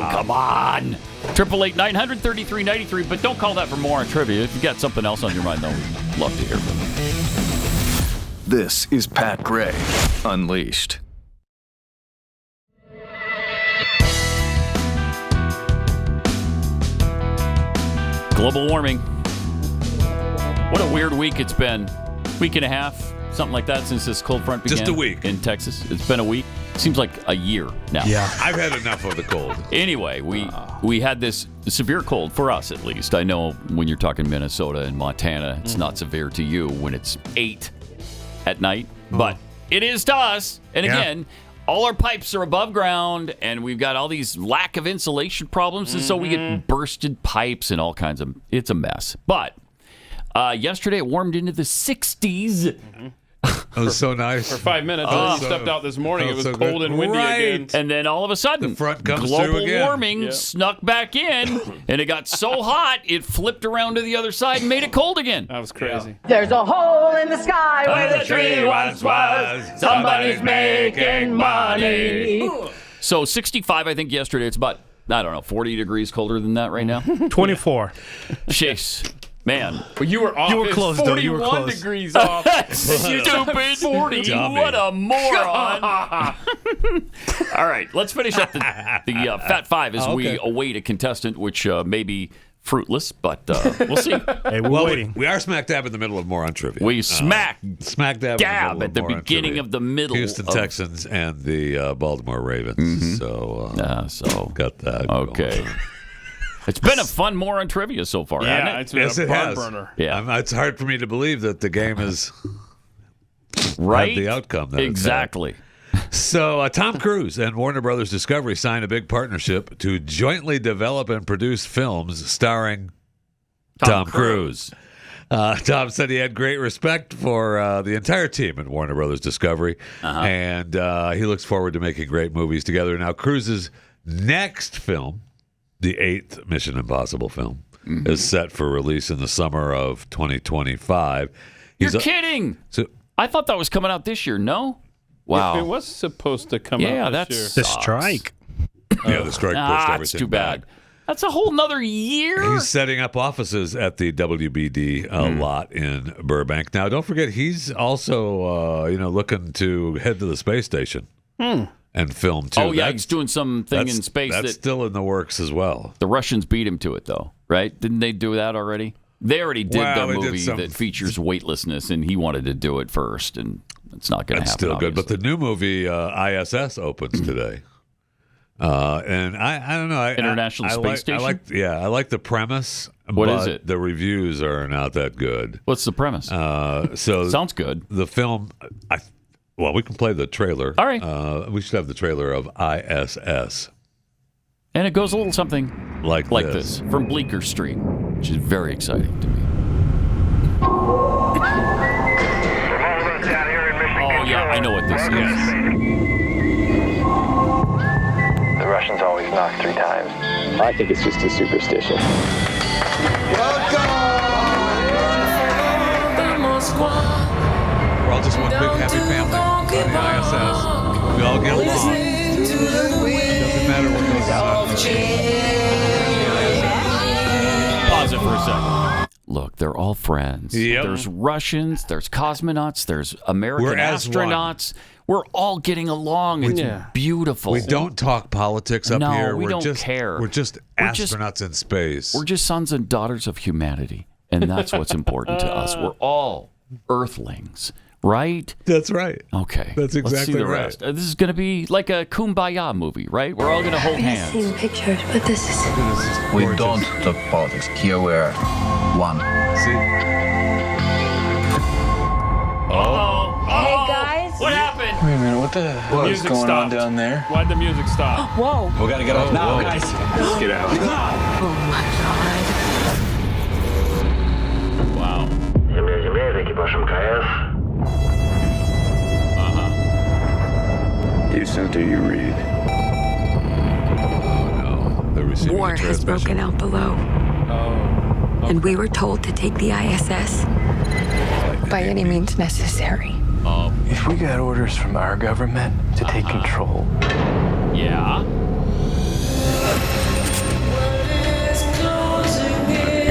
come on. 888-933-93, but don't call that for more on trivia. If you got something else on your mind, though, we'd love to hear from you. This is Pat Gray Unleashed. Global warming. What a weird week it's been. Week and a half, something like that, since this cold front began. Just a week. In Texas. It's been a week. Seems like a year now. Yeah. I've had enough of the cold. Anyway, we had this severe cold, for us at least. I know when you're talking Minnesota and Montana, it's not severe to you when it's 8 at night. But it is to us. And again, all our pipes are above ground, and we've got all these lack of insulation problems, and so we get bursted pipes and all kinds of... It's a mess. But yesterday it warmed into the 60s. It was so nice. For 5 minutes. And then you stepped out this morning. It was so cold good. and windy again. And then all of a sudden, the front comes global through again. warming snuck back in, and it got so hot, it flipped around to the other side and made it cold again. That was crazy. There's a hole in the sky where the tree once was. Somebody's making money. So 65, I think, yesterday. It's about, 40 degrees colder than that right now. 24. Jeez. Man. Well, you were off. You were close, though. You were 41 close. degrees off. Stupid. 40. Dummy. What a moron. All right, let's finish up the Fat Five as we await a contestant, which may be fruitless, but we'll see. Hey, we're waiting. We are smack dab in the middle of Moron trivia. We smack dab dab at the Moron beginning trivia. of the middle. Houston Texans and the Baltimore Ravens. Mm-hmm. So got that. Okay. It's been a fun Moron trivia so far, hasn't it? It's been a barn burner. Yeah. It's hard for me to believe that the game is right. had the outcome that exactly. So Tom Cruise and Warner Brothers Discovery signed a big partnership to jointly develop and produce films starring Tom Cruise. Tom said he had great respect for the entire team at Warner Brothers Discovery, and he looks forward to making great movies together. Now, Cruise's next film, the 8th Mission Impossible film, is set for release in the summer of 2025. You're kidding! I thought that was coming out this year. No? Wow. It was supposed to come out this year. The strike. Yeah, the strike pushed everything that's too bad. back. That's a whole nother year. He's setting up offices at the WBD lot in Burbank. Now, don't forget, he's also looking to head to the space station and film too. Oh yeah, he's doing something in space that's still in the works as well. The Russians beat him to it, though. right? Didn't they do that already? They already did the movie that features weightlessness, and he wanted to do it first, and it's not going to happen. It's still good, but the new movie ISS opens today. And I don't know. International Space Station? I like the premise. What but is it? The reviews are not that good. What's the premise? Sounds good. The film, we can play the trailer. All right. We should have the trailer of ISS. And it goes a little something like this from Bleecker Street, which is very exciting to me. Oh, yeah, I know what this is. The Russians always knock 3 times. I think it's just a superstition. We're all just one big happy family on the ISS. We all get along. Doesn't matter what goes on. Pause it for a second. Look, they're all friends. Yep. There's Russians, there's cosmonauts, there's American astronauts. We're all getting along. It's beautiful. We don't talk politics up here. We don't care. We're just astronauts in space. We're just sons and daughters of humanity, and that's what's important to us. We're all Earthlings, right? That's right. Okay. That's Let's exactly see the right. rest. This is going to be like a kumbaya movie, right? We're all going to hold hands. I've seen pictures, but this is... We don't talk politics. Here we are. One. Hey, guys. What happened? Wait a minute, what the hell is music going on stopped. down there? Why'd the music stop? Whoa. We gotta get off now, guys. Let's get out. Oh, my God. Wow. Houston, do you read? They're receiving War a has transmission. broken out below. And we were told to take the ISS by any means necessary. If we got orders from our government to take control. Yeah.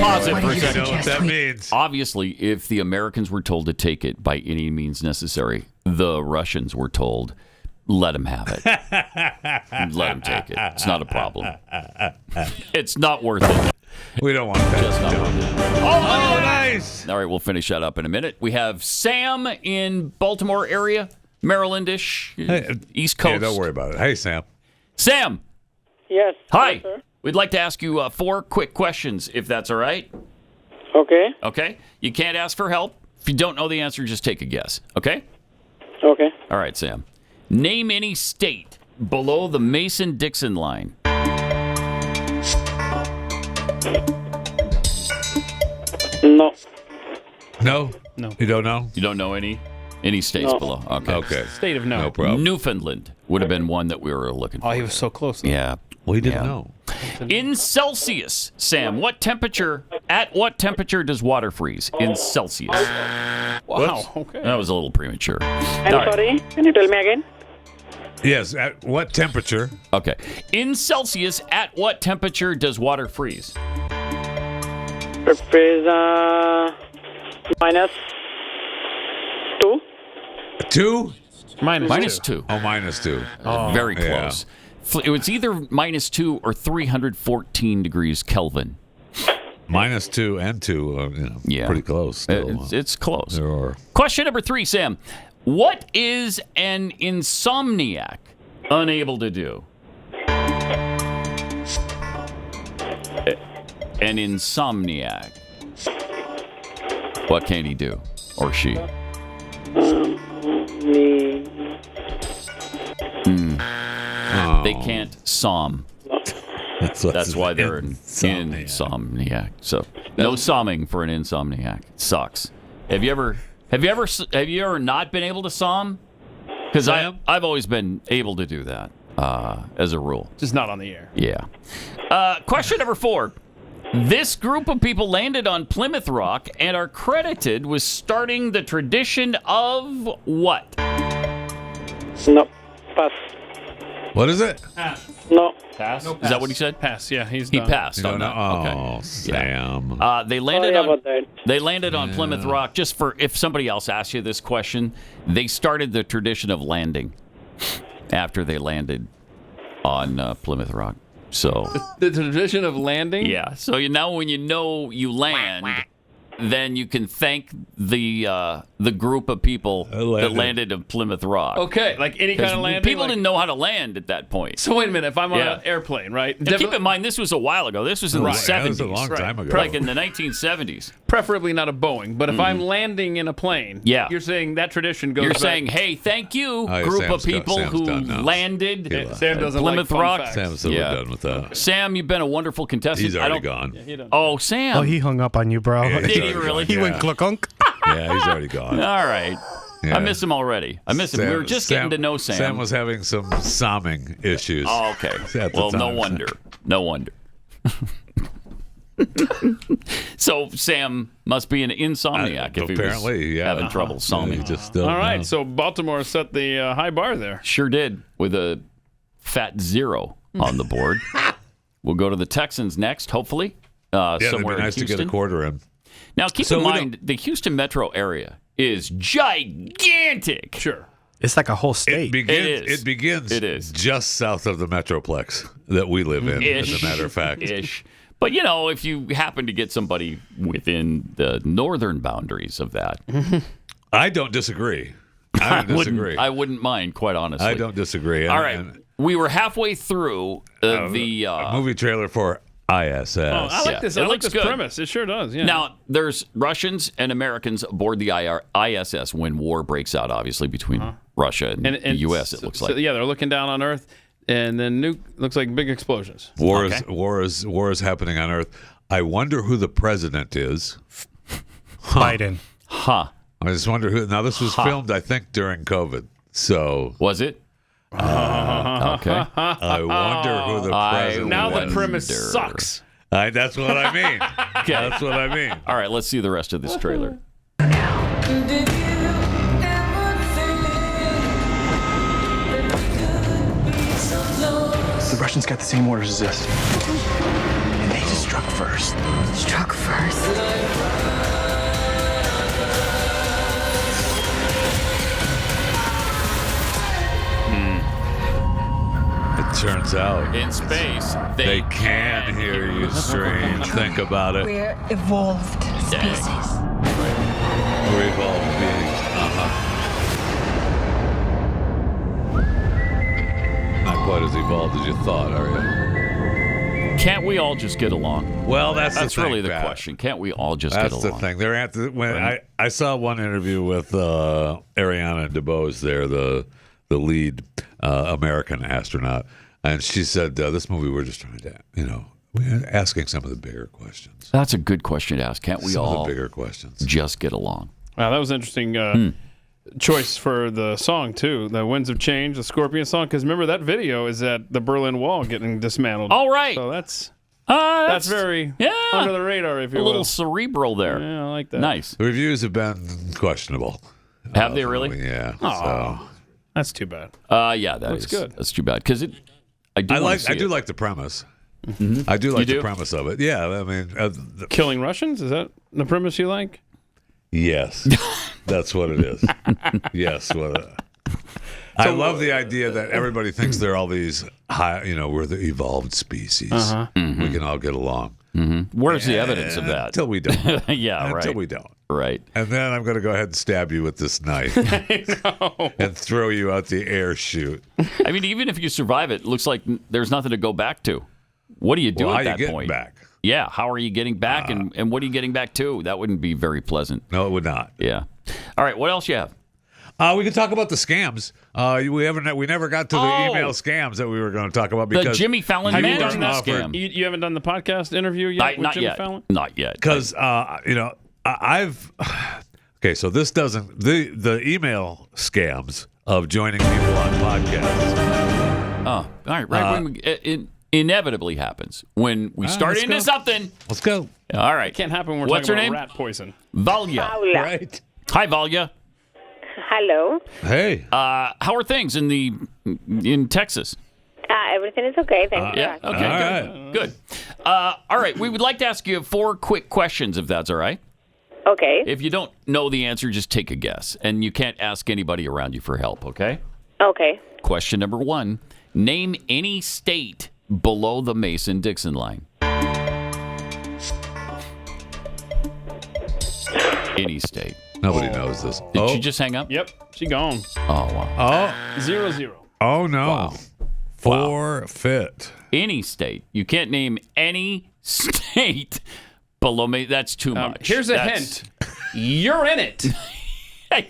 Pause it for a second. You know what that means. Obviously, if the Americans were told to take it by any means necessary, the Russians were told, let them have it. Let them take it. It's not a problem. It's not worth it. We don't want that. Just not worth it. Oh, nice. All right, we'll finish that up in a minute. We have Sam in Baltimore area, Marylandish, East Coast. Yeah, don't worry about it. Hey, Sam. Sam. Yes. Hi. Yes, sir. We'd like to ask you 4 quick questions, if that's all right. Okay. Okay. You can't ask for help. If you don't know the answer, just take a guess. Okay? Okay. All right, Sam. Name any state below the Mason-Dixon line. No. No? No. You don't know? You don't know any states No. below? Okay. Okay. State of no. No problem. Newfoundland would have been one that we were looking for. Oh, he was so close. Yeah. We didn't know. In Celsius, Sam, at what temperature does water freeze? In Celsius. Wow. Whoops. Okay. That was a little premature. I'm All right. sorry. Can you tell me again? Yes. At what temperature? Okay. In Celsius, at what temperature does water freeze? It is -2. 2? Minus 2. Oh, -2. Very yeah. close. It's either -2 or 314 degrees Kelvin. -2 and 2. Yeah. Pretty close. Still. It's close. There are. Question number 3, Sam. What is an insomniac unable to do? An insomniac. What can he do? Or she? They can't som. That's why they're an insomniac. So no somming for an insomniac. It sucks. Have you ever not been able to som? Because I've always been able to do that as a rule. Just not on the air. Yeah. Question number 4. This group of people landed on Plymouth Rock and are credited with starting the tradition of what? No. Pass. What is it? Pass. No. Pass. Is that what he said? Pass. Yeah, He done. passed You on don't that. know? Okay. Oh, Sam. They landed Sorry on about that. They landed on Plymouth Rock. Just for if somebody else asks you this question, they started the tradition of landing after they landed on Plymouth Rock. So the tradition of landing? Yeah. So now when you know you land, then you can thank the group of people that landed at Plymouth Rock. Okay, like any kind of landing? People didn't know how to land at that point. So wait a minute, if I'm on an airplane, right? And keep in mind, this was a while ago. This was in the 70s. That was a long time ago. Like in the 1970s. Preferably not a Boeing, but if I'm landing in a plane, you're saying that tradition goes back. saying, hey, thank you, group of people who landed at Sam doesn't Plymouth like Rock. facts. Sam's done with that. Sam, you've been a wonderful contestant. He's already gone. Oh, Sam. Oh, he hung up on you, bro. Yeah, Did he really? He went cluck-unk. Yeah, he's already gone. All right. Yeah. I miss him already. I miss him. We were just getting to know Sam. Sam was having some somming issues. Oh, okay. Well, no wonder. No wonder. So Sam must be an insomniac if he was having trouble somming. All right, so Baltimore set the high bar there. Sure did, with a fat 0 on the board. We'll go to the Texans next, hopefully. It'd Somewhere be nice in Houston. to get a quarter in. Now, keep in mind, the Houston metro area is gigantic. Sure. It's like a whole state. It begins just south of the Metroplex that we live in, as a matter of fact. But, you know, if you happen to get somebody within the northern boundaries of that. I don't disagree. I wouldn't mind, quite honestly. I don't disagree. All right. We were halfway through a movie trailer for ISS. Oh, I like this. I like this premise. It sure does. Yeah. Now, there's Russians and Americans aboard the ISS when war breaks out, obviously, between Russia and the U.S., it looks like. So, yeah, they're looking down on Earth, and then looks like big explosions. War is happening on Earth. I wonder who the president is. Biden. I just wonder who. Now, this was filmed, I think, during COVID. So was it? Okay. I wonder who the president Now was. the premise sucks. That's what I mean. Okay. That's what I mean. All right, let's see the rest of this trailer. The Russians got the same orders as us. And they just struck first. Struck first. It turns out in space they can hear you scream. Think about it. We're evolved species. We're evolved beings. Not quite as evolved as you thought, are you? Can't we all just get along? Well, that's really the question. Can't we all just get along? That's the thing. They're at when I saw one interview with Ariana DeBose there, the lead American astronaut, and she said, "This movie, we're just trying to, we're asking some of the bigger questions." That's a good question to ask. Can't we all the bigger questions just get along? Wow, that was interesting. Choice for the song too, the Winds of Change, the Scorpion song. Because remember that video is at the Berlin Wall getting dismantled. All right, so that's very under the radar, if you will. A little cerebral there. Yeah, I like that. Nice. The reviews have been questionable. Have they really? Yeah. So. That's too bad. Yeah, that's good. That's too bad because I do like the premise. Mm-hmm. I do like the premise of it. Yeah, I mean, killing Russians, is that the premise you like? Yes, that's what it is. Yes, I love the idea that everybody thinks they're all these high. We're the evolved species. Mm-hmm. We can all get along. Mm-hmm. Where's the evidence of that? Until we don't. Until we don't. Right. And then I'm going to go ahead and stab you with this knife and throw you out the air chute. I mean, even if you survive it looks like there's nothing to go back to. What do you do at that point? Back? Yeah, how are you getting back, and what are you getting back to? That wouldn't be very pleasant. No, it would not. Yeah. All right, what else you have? We can talk about the scams. We never got to the email scams that we were going to talk about because the Jimmy Fallon management scam. You haven't done the podcast interview yet with Jimmy Fallon? Not yet. Because I've okay. So this doesn't the email scams of joining people on podcasts. Oh, all right. When it inevitably happens when we start into something. Let's go. All right. It can't happen when we're What's talking her about name? rat poison. Valya. Right. Hi, Valya. Hello. Hey. How are things in Texas? Everything is okay. Thank you. Yeah. Okay. Good. All right. We would like to ask you 4 quick questions, if that's all right. Okay. If you don't know the answer, just take a guess, and you can't ask anybody around you for help. Okay. Okay. Question number 1: name any state below the Mason-Dixon line? Any state. Nobody knows this. Did she just hang up? Yep, she gone. Oh, wow. 0-0. Oh, no. Wow. Forfeit. Any state. You can't name any state below me. That's too much. Here's a hint. You're in it.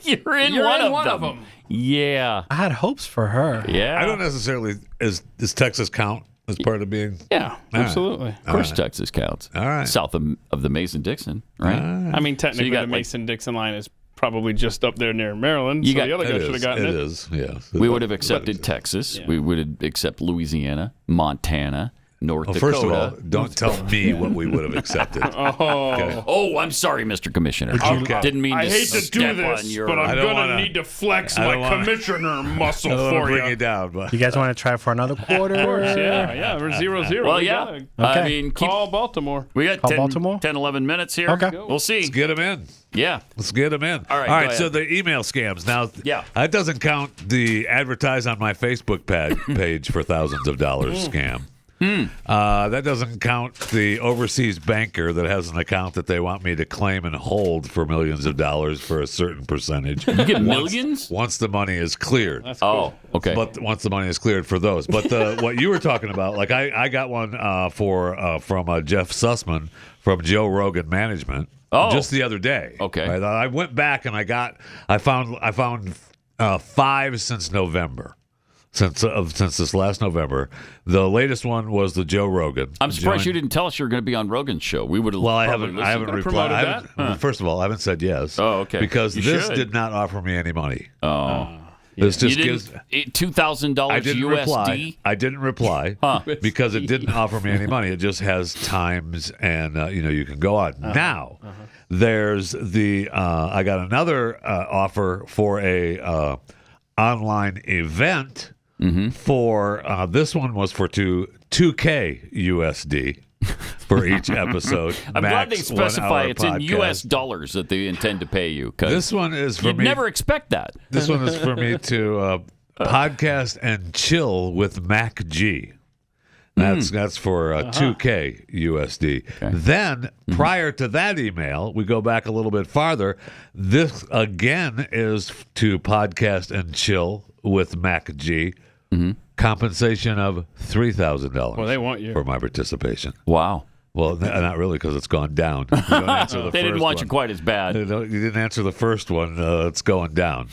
You're in one of them. Yeah. I had hopes for her. Yeah. I don't necessarily. Does Texas count as part of being? Yeah, absolutely. Of course, Texas counts. All right. South of the Mason-Dixon, right? I mean, technically, the Mason-Dixon line is probably just up there near Maryland. So the other guy should have gotten it. It is, yes. We would have accepted Texas. Yeah. We would accept Louisiana, Montana, North Dakota. First of all, don't tell me what we would have accepted. Oh, I'm sorry, Mr. Commissioner. Didn't mean to I hate to do this, but I'm going to need to flex my commissioner muscle for you. Bring you down, but you guys want to try for another quarter? Of course, yeah. We're 0-0. Well, yeah. Okay. I mean, call Baltimore. We got 10, 11 minutes here. Okay. We'll see. Let's get them in. Yeah. Let's get them in. All right. So the email scams. Now, that doesn't count the advertise on my Facebook page for thousands of dollars scam. That doesn't count the overseas banker that has an account that they want me to claim and hold for millions of dollars for a certain percentage. You get millions? Once the money is cleared. That's cool. Oh, okay. But once the money is cleared for those. But what you were talking about, like I got one from Jeff Sussman from Joe Rogan Management just the other day. Okay. Right? I went back and I found 5 since November. Since this last November, the latest one was the Joe Rogan. I'm surprised you didn't tell us you were going to be on Rogan's show. We would have. Well, I haven't replied. First of all, I haven't said yes. Oh, okay. Because this did not offer me any money. Oh, this just gives $2,000 USD. I didn't reply because it didn't offer me any money. It just has times and you can go on. Now there's the I got another offer for a online event. For this one was for $2K USD for each episode. I'm glad they specify it's in US dollars that they intend to pay you. This one is for me. You'd never expect that. This one is for me to podcast and chill with Mac G. That's for 2K USD. Okay. Then, prior to that email, we go back a little bit farther. This, again, is to podcast and chill with Mac G. Compensation of $3,000. Well, they want you for my participation. Wow. Well, not really, because it's gone down. You don't answer the they didn't want you quite as bad. You didn't answer the first one. It's going down.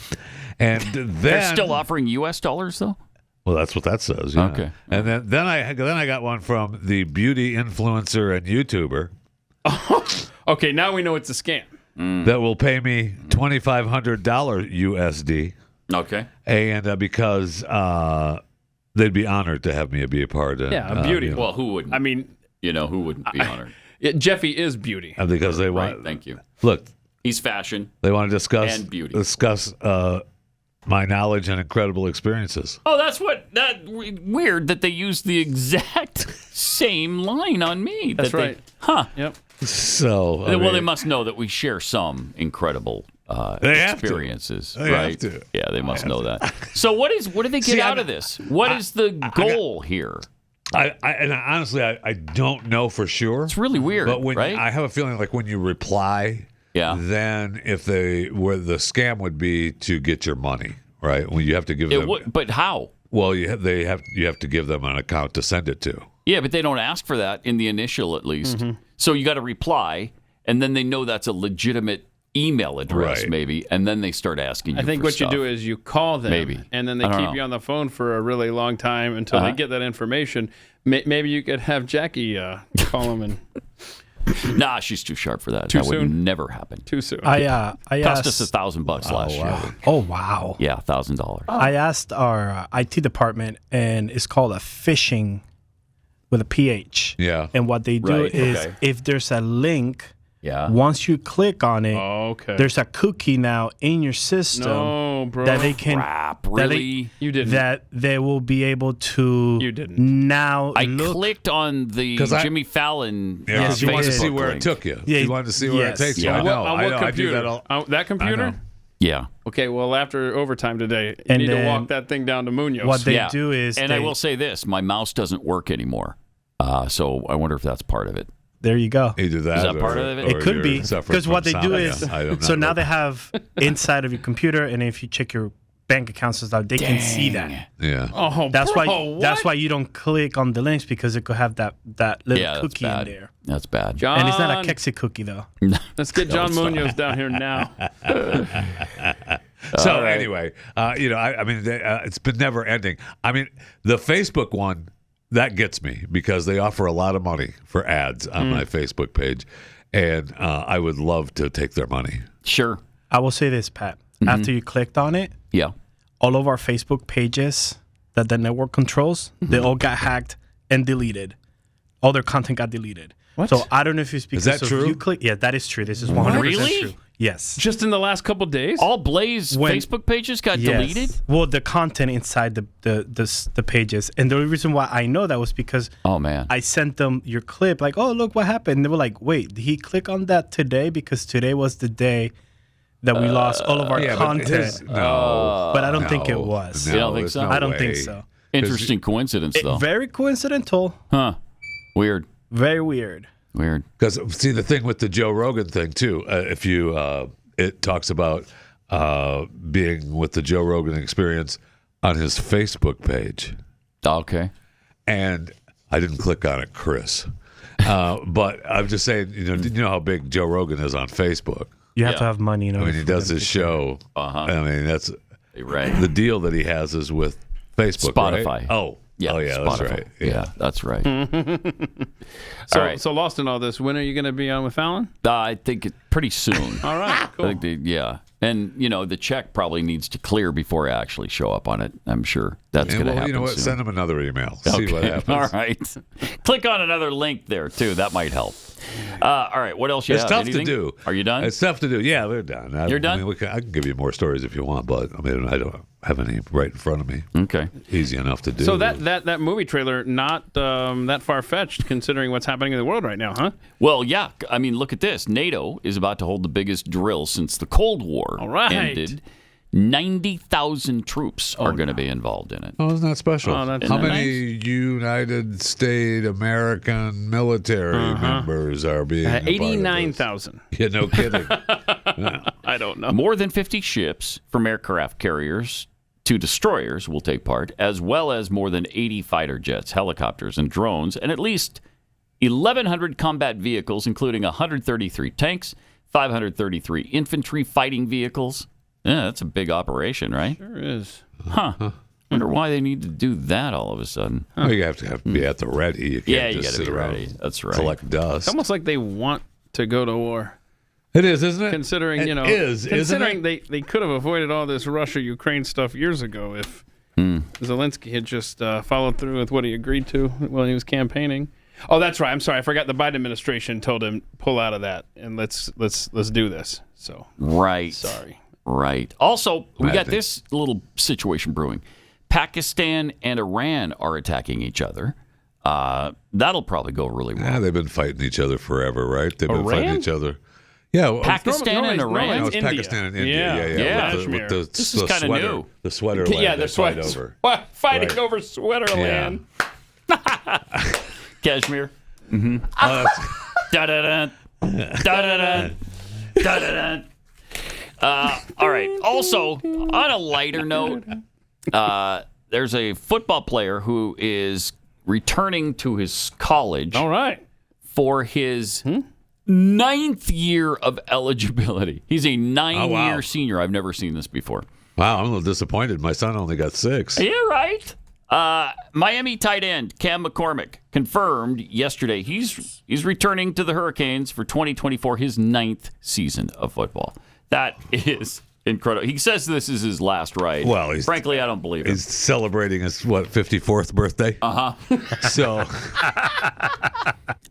And then they're still offering US dollars, though. Well, that's what that says. Yeah. Okay. And then I got one from the beauty influencer and YouTuber. Okay, now we know it's a scam. That will pay me $2,500 USD. Okay. And because they'd be honored to have me be a part of. Yeah, beauty. Well, who wouldn't? I mean, who wouldn't be honored? Jeffy is beauty. Because they want. Right, thank you. Look, he's fashion. They want to discuss and beauty. Discuss my knowledge and incredible experiences. Oh, that's weird that they use the exact same line on me. That's right. Yep. So they must know that we share some incredible experiences, right? Have to. Yeah, they must know that. So what do they get out of this? What is the goal here? Honestly, I don't know for sure. It's really weird, but right? I have a feeling like when you reply, then where the scam would be to get your money, right? When you have to give them. But how? Well, you have to give them an account to send it to. Yeah, but they don't ask for that in the initial, at least. So you got to reply, and then they know that's a legitimate email address, maybe, and then they start asking you. I think for what stuff. you do is you call them, maybe, and then they keep you on the phone for a really long time until they get that information. Maybe you could have Jackie call them and. Nah, she's too sharp for that. Too that soon? would never happen. Too soon. I cost asked, us $1,000 last year. Oh wow! Yeah, $1,000. I asked our IT department, and it's called a phishing with a PH. Yeah. And what they do is, if there's a link, once you click on it, there's a cookie now in your system that they can. Really? You didn't. That they will be able to. You didn't. Now I clicked on the Jimmy Fallon. Yeah, because you wanted to see where link. it took you. Yeah, you wanted to see where it takes you. On I what do computer? that that computer? Yeah. Okay, well, after overtime today, you And need to then walk that thing down to Munoz. What they do is, and I will say this: my mouse doesn't work anymore, so I wonder if that's part of it. There you go. Either that, Is that part of it? It could be, because what they do is, so now they have inside of your computer, and if you check your bank accounts and stuff, they can see that. Yeah. Oh, That's bro, why. what? That's why you don't click on the links, because it could have that little cookie in there. That's bad. John, And it's not a Kexi cookie though. Let's get John Munoz down here now. So anyway, I mean, it's been never ending. I mean, the Facebook one, that gets me because they offer a lot of money for ads on my Facebook page, and I would love to take their money. Sure. I will say this, Pat. After you clicked on it, all of our Facebook pages that the network controls, they all got hacked and deleted. All their content got deleted. What? So I don't know if it's because that of true? you click. Yeah, that is true. This is 100% Really? true. Yes. Just in the last couple days? All Blaze Facebook pages got deleted? Well, the content inside the pages. And the only reason why I know that was because I sent them your clip, like, oh, look what happened. And they were like, wait, did he click on that today? Because today was the day that we lost all of our content. But I don't think it was. You don't think so? I don't think so. Interesting coincidence, though. Very coincidental. Huh. Weird. Very weird. Weird. Because see, the thing with the Joe Rogan thing too, if you it talks about being with the Joe Rogan Experience on his Facebook page. Okay. And I didn't click on it, Chris. But I'm just saying, you know how big Joe Rogan is on Facebook. You have to have money. I mean, he does his show. I mean, that's right. The deal that he has is with Facebook, Spotify. Right? Oh, yeah, that's right. Yeah, that's right. So, all right. so lost in all this, when are you going to be on with Fallon? I think pretty soon. All right, cool. I think and the check probably needs to clear before I actually show up on it. I'm sure that's going to happen. You know what? soon. Send him another email. See what happens. All right. Click on another link there too. That might help. All right. What else you have? It's tough Anything? to do. Are you done? It's tough to do. Yeah, they're done. You're done? I mean, I can give you more stories if you want, but I mean, I don't have any right in front of me. Okay. Easy enough to do. So that movie trailer, not that far-fetched considering what's happening in the world right now, huh? Well, yeah. I mean, look at this. NATO is about to hold the biggest drill since the Cold War ended. 90,000 troops are going to be involved in it. Oh, isn't that special? Oh, that's How nice. many United States American military members are being 89,000. Yeah, no kidding. I don't know. More than 50 ships from aircraft carriers to destroyers will take part, as well as more than 80 fighter jets, helicopters, and drones, and at least 1,100 combat vehicles, including 133 tanks, 533 infantry fighting vehicles. Yeah, that's a big operation, right? Sure is. Huh. Wonder why they need to do that all of a sudden. Well, you have to be at the ready. You can't you just got to sit be around ready. That's right. collect dust. It's almost like they want to go to war. It is, isn't it? Considering, isn't it? they could have avoided all this Russia-Ukraine stuff years ago if Zelensky had just followed through with what he agreed to while he was campaigning. Oh, that's right. I'm sorry. I forgot the Biden administration told him pull out of that and let's do this. So right. Sorry. Right. Also, we got thing. this little situation brewing. Pakistan and Iran are attacking each other. That'll probably go really well. Yeah, they've been fighting each other forever, right? They've been Iran? fighting each other. Yeah, well, Pakistan and Iran. No, it's India. Pakistan and India. Yeah. With the This is kinda sweater, new. The sweater land Yeah, they fight over. Fighting Right. over Sweaterland. Kashmir. Da-da-da. Da-da-da. Da-da-da. All right. Also, on a lighter note, there's a football player who is returning to his college. All right. For his 9th year of eligibility. He's a 9-year senior. I've never seen this before. Wow, I'm a little disappointed. My son only got 6. Yeah, right. Miami tight end Cam McCormick confirmed yesterday he's returning to the Hurricanes for 2024, his 9th season of football. That is incredible. He says this is his last ride. Well, frankly, I don't believe it. He's celebrating his 54th birthday. So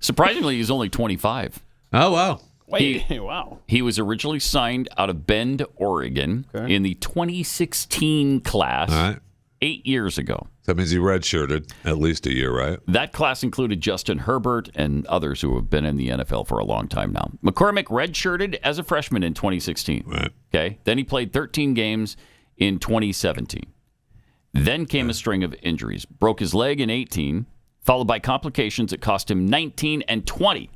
surprisingly, he's only 25. Oh wow! Wow. He was originally signed out of Bend, Oregon, in the 2016 class 8 years ago. That means he redshirted at least a year, right? That class included Justin Herbert and others who have been in the NFL for a long time now. McCormick redshirted as a freshman in 2016. Right. Okay. Then he played 13 games in 2017. Then came a string of injuries. Broke his leg in 18, followed by complications that cost him 19 and 20.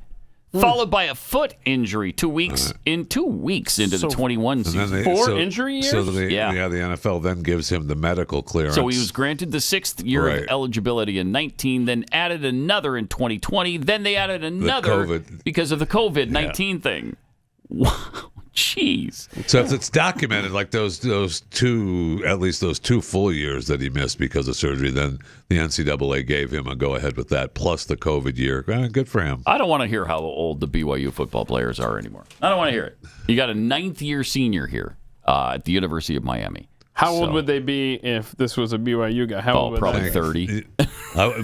Followed by a foot injury 2 weeks into the 21 season. Injury years? So the NFL then gives him the medical clearance. So he was granted the 6th year of eligibility in 19, then added another in 2020. Then they added another because of the COVID-19 thing. Wow. Jeez. So if it's documented, like those two, at least those 2 full years that he missed because of surgery, then the NCAA gave him a go-ahead with that, plus the COVID year. Good for him. I don't want to hear how old the BYU football players are anymore. I don't want to hear it. You got a 9th-year senior here at the University of Miami. How old would they be if this was a BYU guy? How old would probably they 30.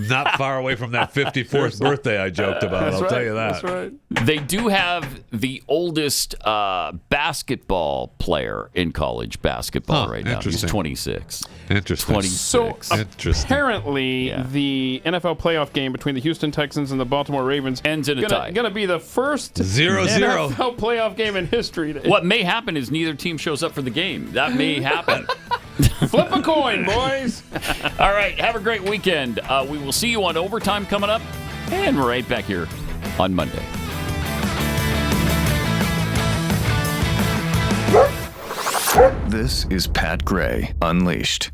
Not far away from that 54th birthday I joked about. I'll tell you that. That's right. They do have the oldest basketball player in college basketball right now. He's 26. Interesting. 26. So apparently, the NFL playoff game between the Houston Texans and the Baltimore Ravens ends in a tie. Going to be the first 0-0 NFL playoff game in history. What may happen is neither team shows up for the game. That may happen. Flip a coin, boys. All right. Have a great weekend. We will see you on Overtime coming up, and we're right back here on Monday. This is Pat Gray Unleashed.